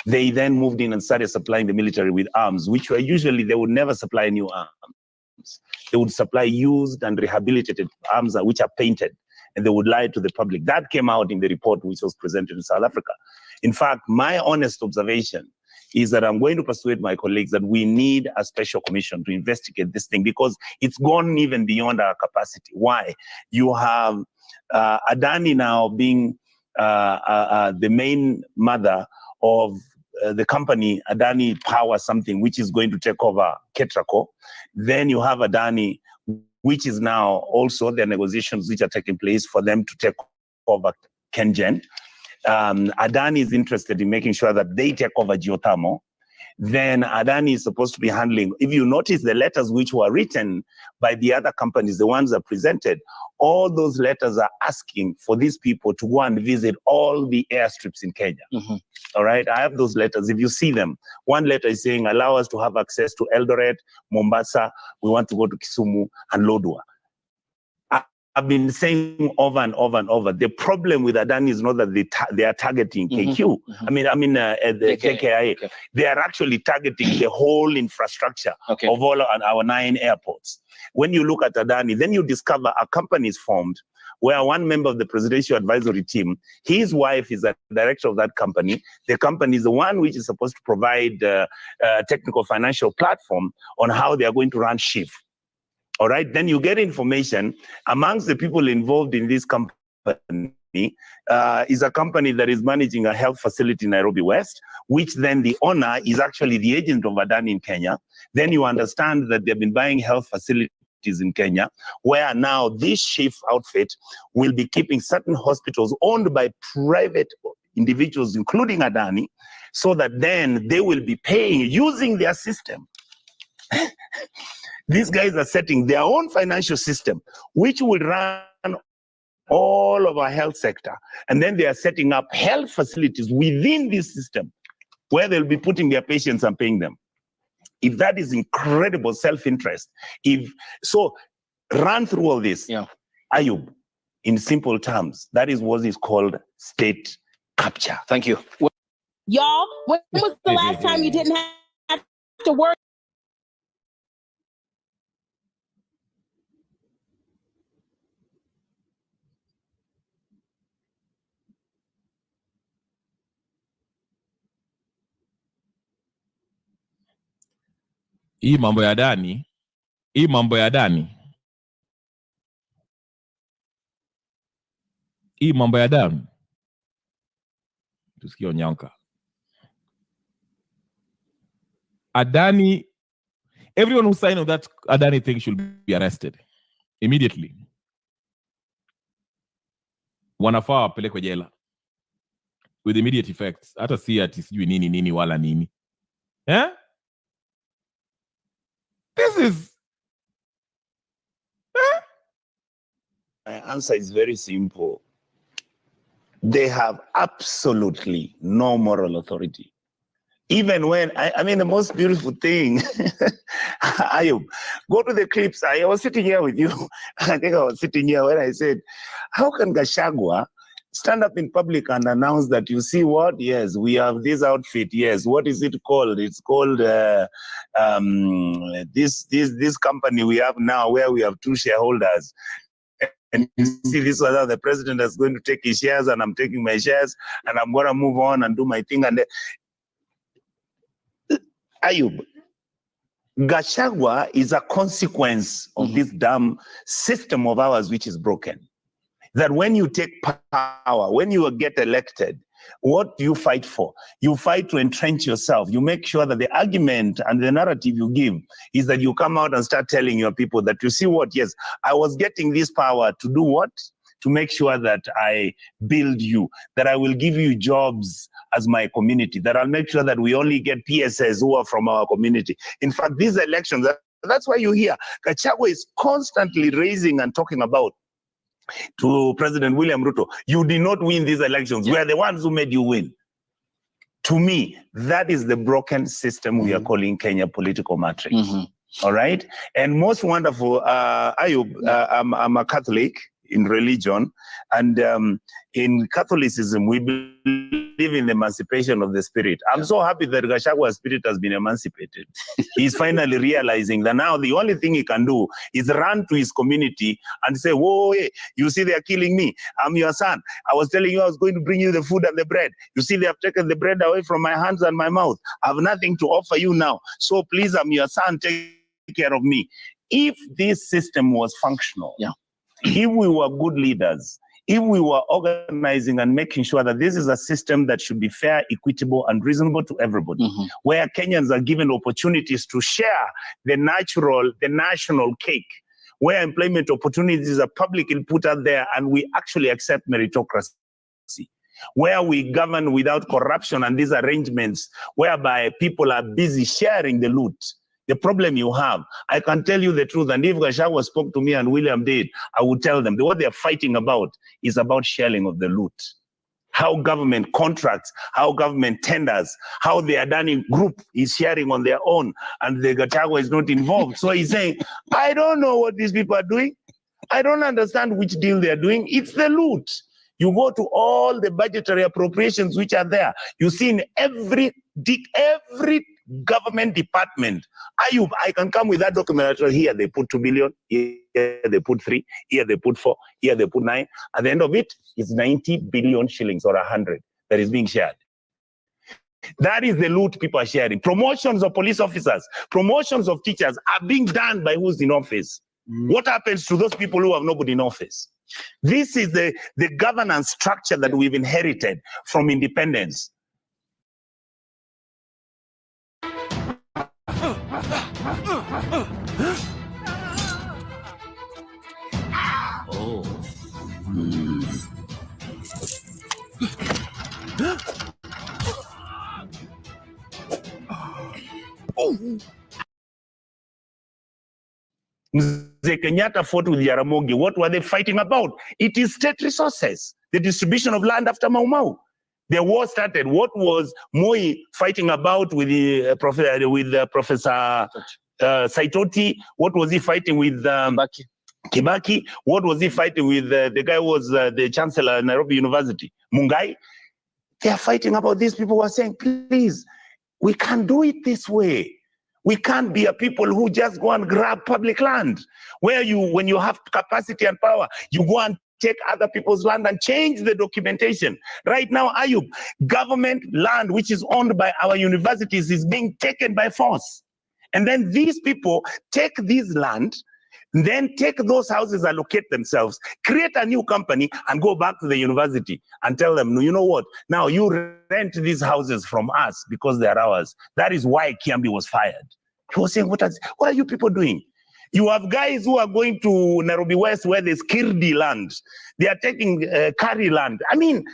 They then moved in and started supplying the military with arms, which were usually, they would never supply new arms. They would supply used and rehabilitated arms which are painted, and they would lie to the public. That came out in the report which was presented in South Africa. In fact, my honest observation is that I'm going to persuade my colleagues that we need a special commission to investigate this thing, because it's gone even beyond our capacity. Why? You have Adani now being the main mother of the company Adani Power something, which is going to take over KENTRACO. Then you have Adani, which is now also the negotiations which are taking place for them to take over Kenyan. Adani is interested in making sure that they take over geothermal. Then Adani is supposed to be handling, if you notice the letters which were written by the other companies, the ones that are presented, all those letters are asking for these people to go and visit all the airstrips in Kenya. All right, I have those letters. If you see them, one letter is saying, allow us to have access to Eldoret, Mombasa, we want to go to Kisumu and Lodwar. I've been saying over and over and over, the problem with Adani is not that they are targeting KQ. I mean, the JKIA. Okay. They are actually targeting the whole infrastructure of all our 9 airports. When you look at Adani, then you discover a company is formed where one member of the presidential advisory team, his wife is a director of that company. The company is the one which is supposed to provide a technical financial platform on how they are going to run SHIF. All right, then you get information amongst the people involved in this company. is a company that is managing a health facility in Nairobi West, which then the owner is actually the agent of Adani in Kenya. Then you understand that they've been buying health facilities in Kenya, where now this chief outfit will be keeping certain hospitals owned by private individuals, including Adani, so that then they will be paying using their system. These guys are setting their own financial system, which will run all of our health sector. And then they are setting up health facilities within this system where they'll be putting their patients and paying them. If that is incredible self-interest, if so, run through all this. Yeah. Ayub, in simple terms, that is what is called state capture. Thank you. Y'all, when was the last time you didn't have to worry? Hii mambo ya Adani, hii mambo ya Adani, hii mambo ya Adani, tusikie Onyanka. Adani, everyone who signed on that Adani thing should be arrested immediately. Wanafaa wapelekwe jela with immediate effects. Hata si ati sijui nini wala nini. Eh? This is... My answer is very simple. They have absolutely no moral authority. Even when, I mean, the most beautiful thing, Ayub, go to the clips. I was sitting here with you. I think I was sitting here when I said, how can Gachagua stand up in public and announce that, you see what? Yes, we have this outfit. Yes, what is it called? It's called this company we have now, where we have two shareholders. And you see this one, the president is going to take his shares, and I'm taking my shares, and I'm going to move on and do my thing. And Ayub, Gachagua is a consequence of this damn system of ours, which is broken. That when you take power, when you get elected, what do you fight for? You fight to entrench yourself. You make sure that the argument and the narrative you give is that you come out and start telling your people that, you see what, yes, I was getting this power to do what? To make sure that I build you, that I will give you jobs as my community, that I'll make sure that we only get PSS who are from our community. In fact, these elections, that's why you hear Gachagua is constantly raising and talking about to President William Ruto, you did not win these elections. We are the ones who made you win. To me, that is the broken system we are calling Kenya political matrix. All right? And most wonderful, Ayub, I'm a Catholic in religion, and in Catholicism, we believe in the emancipation of the spirit. I'm so happy that Gachagua's spirit has been emancipated. He's finally realizing that now the only thing he can do is run to his community and say, whoa, hey, you see, they're killing me. I'm your son. I was telling you I was going to bring you the food and the bread. You see, they have taken the bread away from my hands and my mouth. I have nothing to offer you now. So please, I'm your son. Take care of me. If this system was functional, if we were good leaders, if we were organizing and making sure that this is a system that should be fair, equitable, and reasonable to everybody, where Kenyans are given opportunities to share the national cake, where employment opportunities are publicly put out there and we actually accept meritocracy, where we govern without corruption and these arrangements whereby people are busy sharing the loot. The problem you have, I can tell you the truth, and if Gachagua spoke to me and William did, I would tell them that what they're fighting about is about sharing of the loot. How government contracts, how government tenders, how the Adani group is sharing on their own, and the Gachagua is not involved. So he's saying, I don't know what these people are doing. I don't understand which deal they're doing. It's the loot. You go to all the budgetary appropriations which are there. You see in every government department. Ayub, I can come with that document. Here they put 2 billion, here they put 3, here they put 4, here they put 9. At the end of it, it's 90 billion shillings or 100 that is being shared. That is the loot people are sharing. Promotions of police officers, promotions of teachers are being done by who's in office. What happens to those people who have nobody in office? This is the governance structure that we've inherited from independence. Mzee Kenyatta fought with Jaramogi. What were they fighting about? It is state resources, the distribution of land after Mau Mau. The war started. What was Moi fighting about with the Professor Saitoti? What was he fighting with Kibaki? What was he fighting with the guy who was the chancellor at Nairobi University, Mungai? They are fighting about this. People were saying, please, we can't do it this way. We can't be a people who just go and grab public land, where when you have capacity and power, you go and take other people's land and change the documentation. Right now, Ayub, government land, which is owned by our universities, is being taken by force. And then these people take this land, then take those houses, allocate themselves, create a new company, and go back to the university and tell them, no, you know what? Now you rent these houses from us because they are ours. That is why Kiambi was fired. He was saying, what are you people doing? You have guys who are going to Nairobi West where there's Kirdi land. They are taking Kari land. I mean,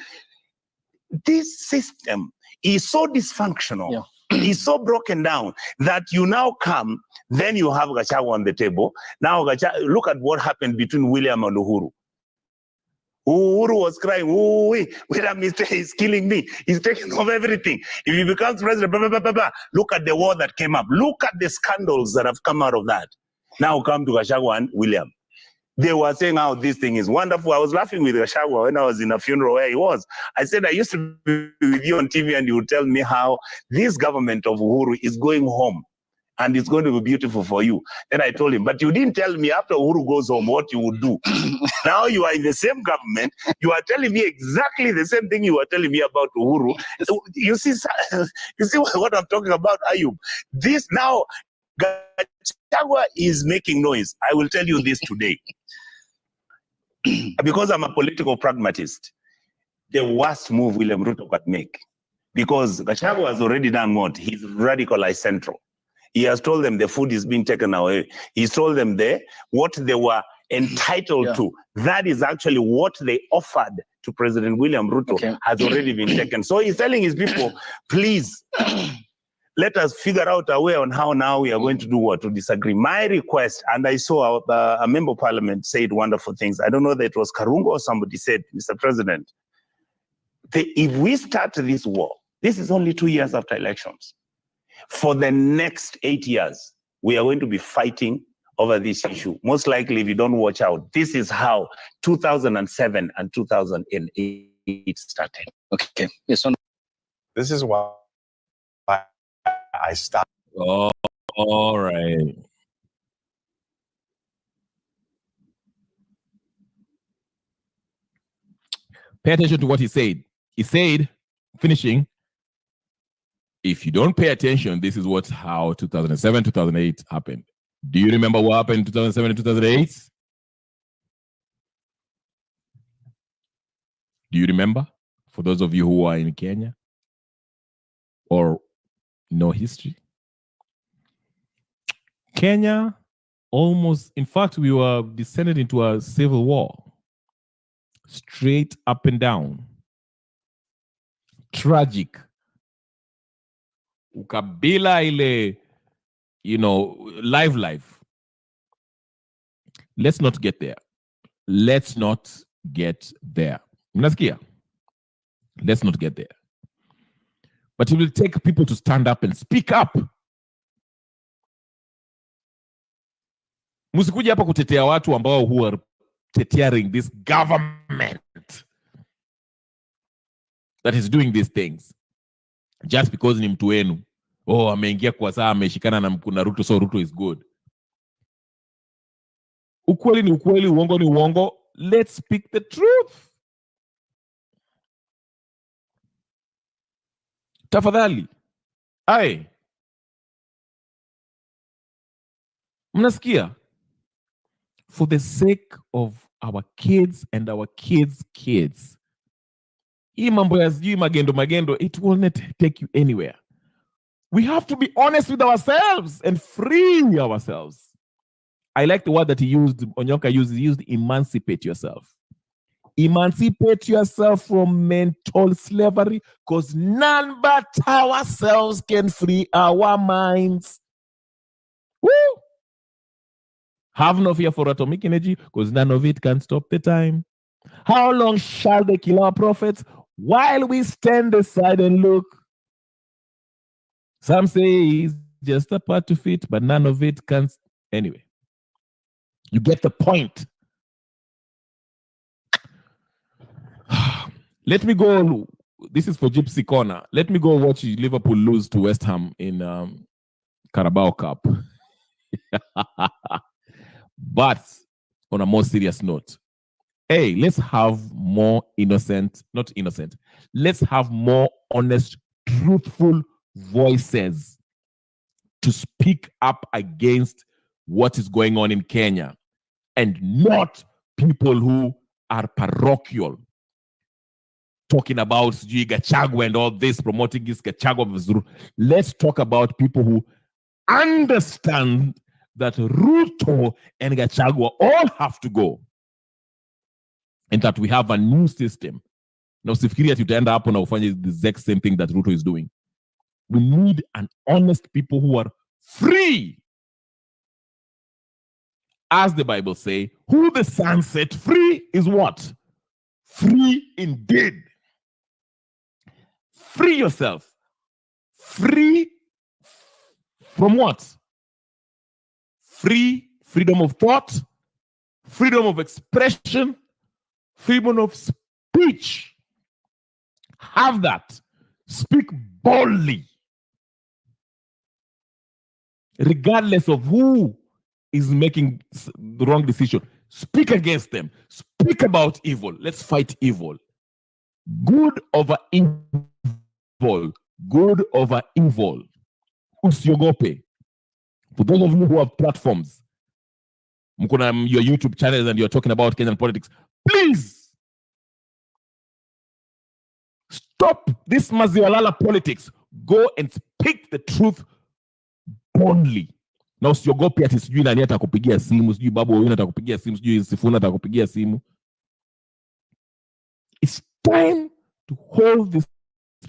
this system is so dysfunctional. Yeah. Is so broken down that you now come, then you have Gachagua on the table. Now, look at what happened between William and Uhuru. Uhuru was crying, "Oh, wait a minute, he's killing me. He's taking off everything. If he becomes president, blah, blah, blah, blah, blah." Look at the war that came up. Look at the scandals that have come out of that. Now come to Gachagua and William. They were saying how this thing is wonderful. I was laughing with Gachagua when I was in a funeral where he was. I said, I used to be with you on TV and you would tell me how this government of Uhuru is going home and it's going to be beautiful for you. Then I told him, but you didn't tell me after Uhuru goes home what you would do. Now you are in the same government. You are telling me exactly the same thing you were telling me about Uhuru. You see what I'm talking about, Ayub? This now, Gachagua is making noise. I will tell you this today. Because I'm a political pragmatist, the worst move William Ruto could make, because Gachagua has already done what? He's radicalized Central. He has told them the food is being taken away. He's told them what they were entitled to. That is actually what they offered to President William Ruto has already been taken. So he's telling his people, please, let us figure out a way on how now we are going to do what? To disagree. My request, and I saw a member of parliament said wonderful things. I don't know that it was Karungo or somebody said, Mr. President, if we start this war, this is only 2 years after elections. For the next 8 years, we are going to be fighting over this issue. Most likely, if you don't watch out, this is how 2007 and 2008 started. Okay. Yes, This is why I stopped. Oh, all right. Pay attention to what he said. He said, finishing, if you don't pay attention, this is how 2007, 2008 happened. Do you remember what happened in 2007 and 2008? Do you remember? For those of you who are in Kenya or know history. Kenya almost, in fact, we were descended into a civil war. Straight up and down. Tragic. Ukabila ile, life. Let's not get there. Let's not get there. Mnasikia? Let's not get there. But it will take people to stand up and speak up. Musikuja hapa kutetea watu ambao who are tetearing this government that is doing these things just because ni mtu wenu. Oh, ameingia kwa saa ameshikana na Ruto, so Ruto is good. Ukweli ni ukweli, uongo ni uongo. Let's speak the truth. Tafadhali. Aye. Mnasikia? For the sake of our kids and our kids' kids. Hii mambo ya sijui magendo, it will not take you anywhere. We have to be honest with ourselves and free ourselves. I like the word that he used, Onyoka used emancipate yourself. Emancipate yourself from mental slavery, because none but ourselves can free our minds. Woo! Have no fear for atomic energy, because none of it can stop the time. How long shall they kill our prophets while we stand aside and look? Some say it's just a part of it, but none of it can. Anyway, you get the point. Let me go. This is for Gypsy Corner. Let me go watch Liverpool lose to West Ham in Carabao Cup. But on a more serious note, hey, let's have more let's have more honest, truthful voices to speak up against what is going on in Kenya, and not people who are parochial, talking about Gachagua and all this, promoting this Gachagua. Let's talk about people who understand that Ruto and Gachagua all have to go, and that we have a new system. Now, usifikiria tutaenda hapo na ufanye the exact same thing that Ruto is doing. We need an honest people who are free. As the Bible says, who the Son set free is what? Free indeed. Free yourself. Free from what? Freedom of thought, freedom of expression, freedom of speech. Have that. Speak boldly. Regardless of who is making the wrong decision. Speak against them. Speak about evil. Let's fight evil. Good over evil. Good over evil. Usiogope. For those of you who have platforms, your YouTube channels, and you're talking about Kenyan politics, please stop this Maziwalala politics. Go and speak the truth boldly. Na usiogope ati sijui nani atakupigia simu, sijui Babu Owino atakupigia simu, sijui Sifuna atakupigia simu. It's time to hold these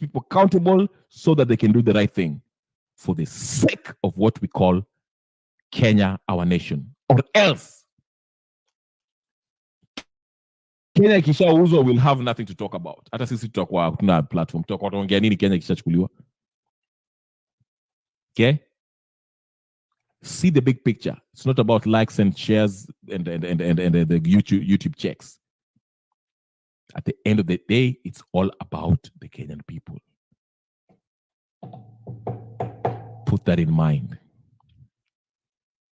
people accountable so that they can do the right thing for the sake of what we call Kenya, our nation. Or else, Kenya ikishauzwa will have nothing to talk about. Hata sisi tutakuwa hatuna platform. Tutakuwa tunaongea nini Kenya ikishachukuliwa? Okay? See the big picture. It's not about likes and shares and the YouTube checks. At the end of the day, it's all about the Kenyan people. Put that in mind.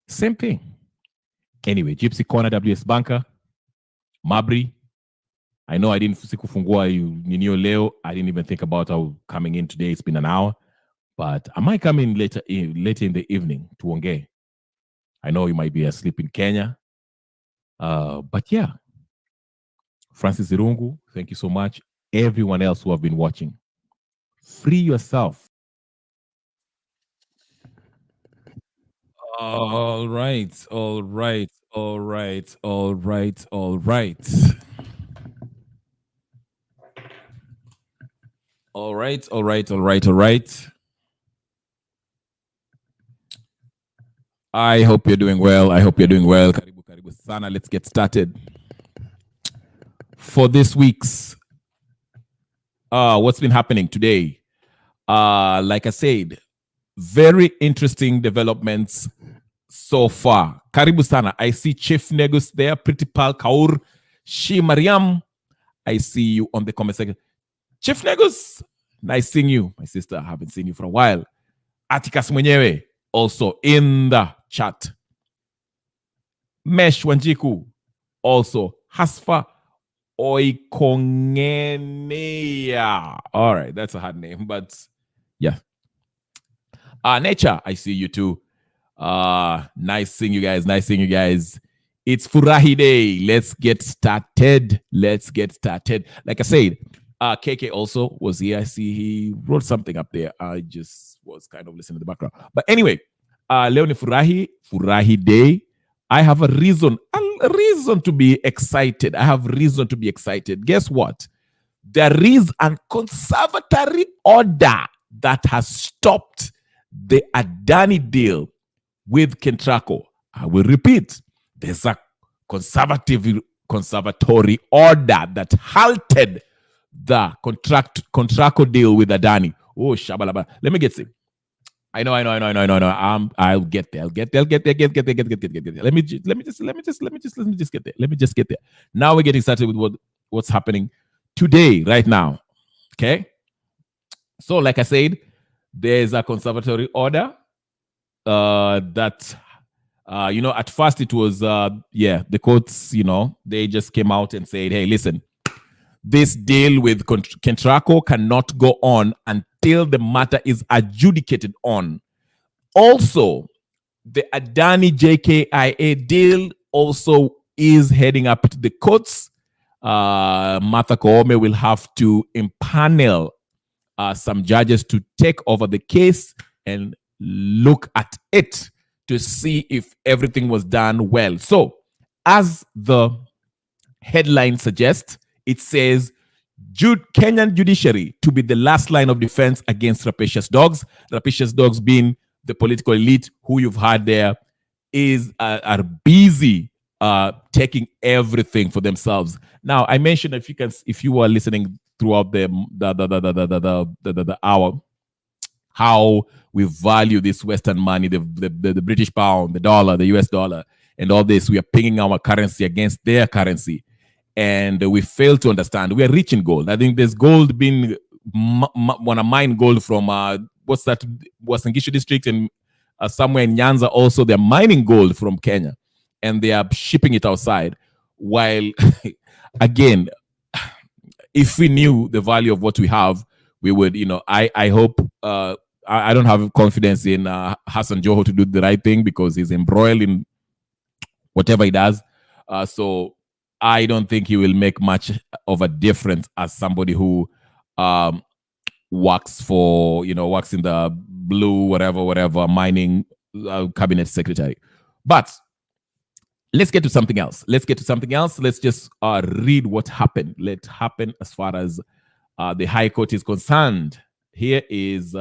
Same thing. Anyway, Gypsy Corner, WS Banker, Mabri. I know I didn't sikufungua ninio leo. I didn't even think about how coming in today. It's been an hour. But I might come in later in the evening to Wonge. I know you might be asleep in Kenya. But yeah. Francis Irungu, thank you so much. Everyone else who have been watching. Free yourself. All right. I hope you're doing well. Karibu sana. Let's get started. For this week's what's been happening today. Like I said, very interesting developments so far. Karibu sana. I see Chief Negus there, Pretty Pal Kaur, Shi Mariam. I see you on the comment section. Chief Negus, nice seeing you. My sister, I haven't seen you for a while. Atikas Mwenyewe, also in the chat. Mesh Wanjiku, also. Hasfa Oikongenea. All right, that's a hard name, but yeah. Nature, I see you too. Nice seeing you guys. It's Furahi Day. Let's get started. Let's get started. Like I said, KK also was here. I see he wrote something up there. I just was kind of listening to the background. But anyway, Leonie Furahi Day. I have a reason to be excited. I have reason to be excited. Guess what? There is a conservatory order that has stopped the Adani deal with KENTRACO. I will repeat. There's a conservatory order that halted the KENTRACO deal with Adani. Oh, shabalaba. Let me get it. I know. I'll get there. Let me just get there. Let me just get there. Now we're getting started with what's happening today, right now. Okay. So, like I said, there's a conservatory order that at first it was the courts, they just came out and said, hey, listen, this deal with KENTRACO cannot go on until the matter is adjudicated on. Also, the Adani JKIA deal also is heading up to the courts. Martha Koome will have to impanel some judges to take over the case and look at it to see if everything was done well. So, as the headline suggests, it says, Kenyan Judiciary to be the last line of defense against rapacious dogs. Rapacious dogs being the political elite who you've had there are busy taking everything for themselves. Now, I mentioned if you were listening throughout the hour, how we value this Western money, the British pound, the dollar, the US dollar, and all this. We are pinging our currency against their currency. And we fail to understand. We are rich in gold. I think there's gold being wanna mine gold from what's that? Wasangishu district and somewhere in Nyanza. Also, they're mining gold from Kenya, and they are shipping it outside. While again, if we knew the value of what we have, we would. I hope. I don't have confidence in Hassan Joho to do the right thing because he's embroiled in whatever he does. So I don't think he will make much of a difference as somebody who works in the blue, whatever, mining cabinet secretary. But let's get to something else. Let's just read what happened. Let happen as far as the High Court is concerned. Here is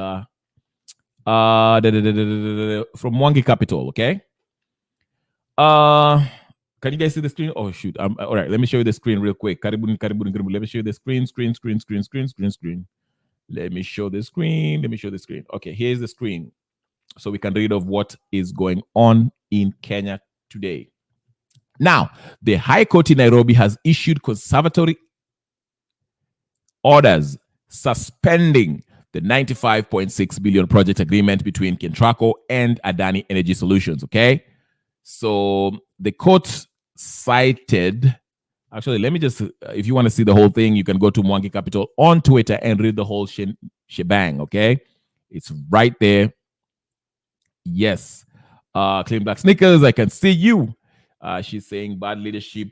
from Mwangi Capital, okay? Can you guys see the screen? Oh, shoot. All right, let me show you the screen real quick. Let me show you the screen. Let me show the screen. Okay, here's the screen. So we can read of what is going on in Kenya today. Now, the High Court in Nairobi has issued conservatory orders suspending the 95.6 billion project agreement between KENTRACO and Adani Energy Solutions, okay? So the court cited, actually, let me just, if you want to see the whole thing, you can go to Mwangi Capital on Twitter and read the whole shebang, okay? It's right there. Yes. Clean Black Sneakers, I can see you. She's saying bad leadership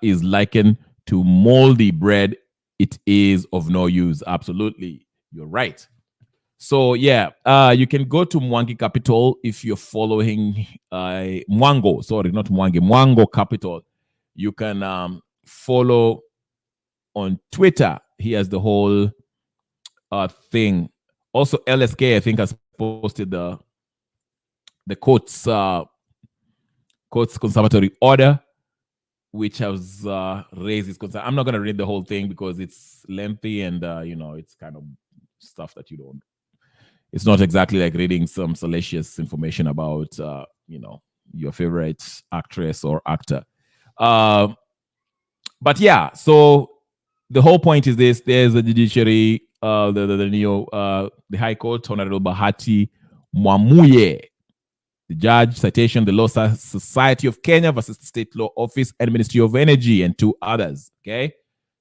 is likened to moldy bread. It is of no use. Absolutely. You're right. So, yeah, you can go to Mwangi Capital if you're following Mwango Capital. You can follow on Twitter. He has the whole thing. Also, LSK, I think, has posted the court's conservatory order, which has raised his concern. I'm not going to read the whole thing because it's lengthy and, it's kind of stuff that you don't. It's not exactly like reading some salacious information about, your favorite actress or actor. But yeah, so the whole point is this. There's a judiciary, the High Court, Honorable Bahati Mwamuye, the judge, citation, the Law Society of Kenya versus the State Law Office and Ministry of Energy, and two others. Okay.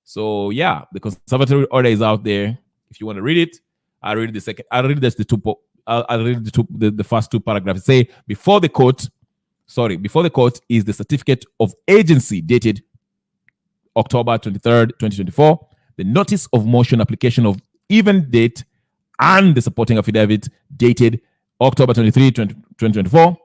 So yeah, the conservatory order is out there. If you want to read it, I'll read the first two paragraphs. Say, before the court, before the court is the certificate of agency dated October 23rd, 2024, the notice of motion application of even date, and the supporting affidavit dated October 23, 2024,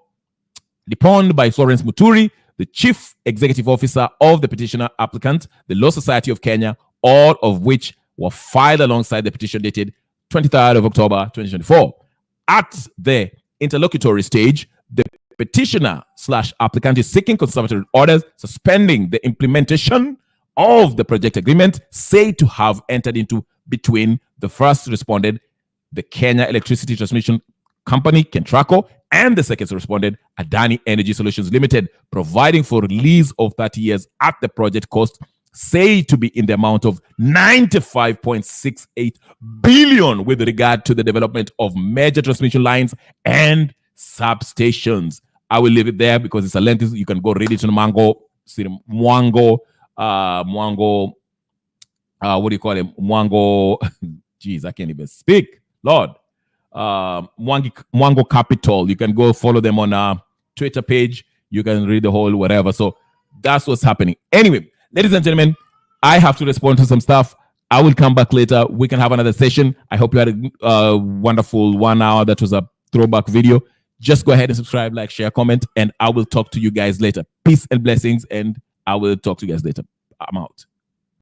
deponed by Florence Muturi, the Chief Executive Officer of the petitioner applicant, the Law Society of Kenya, all of which were filed alongside the petition dated 23rd of October 2024. At the interlocutory stage, the petitioner/applicant is seeking conservatory orders suspending the implementation of the project agreement said to have entered into between the first responded, the Kenya Electricity Transmission Company, KENTRACO, and the second responded, Adani Energy Solutions Limited, providing for release of 30 years at the project cost, say to be in the amount of 95.68 billion with regard to the development of major transmission lines and substations. I will leave it there because it's a lengthy. You can go read it on Mwango. What do you call him? Mwango. Jeez, I can't even speak. Lord. Mwango Capital. You can go follow them on a Twitter page. You can read the whole whatever. So that's what's happening. Anyway, ladies and gentlemen, I have to respond to some stuff. I will come back later. We can have another session. I hope you had a wonderful 1 hour. That was a throwback video. Just go ahead and subscribe, like, share, comment, and I will talk to you guys later. Peace and blessings, and I will talk to you guys later. I'm out.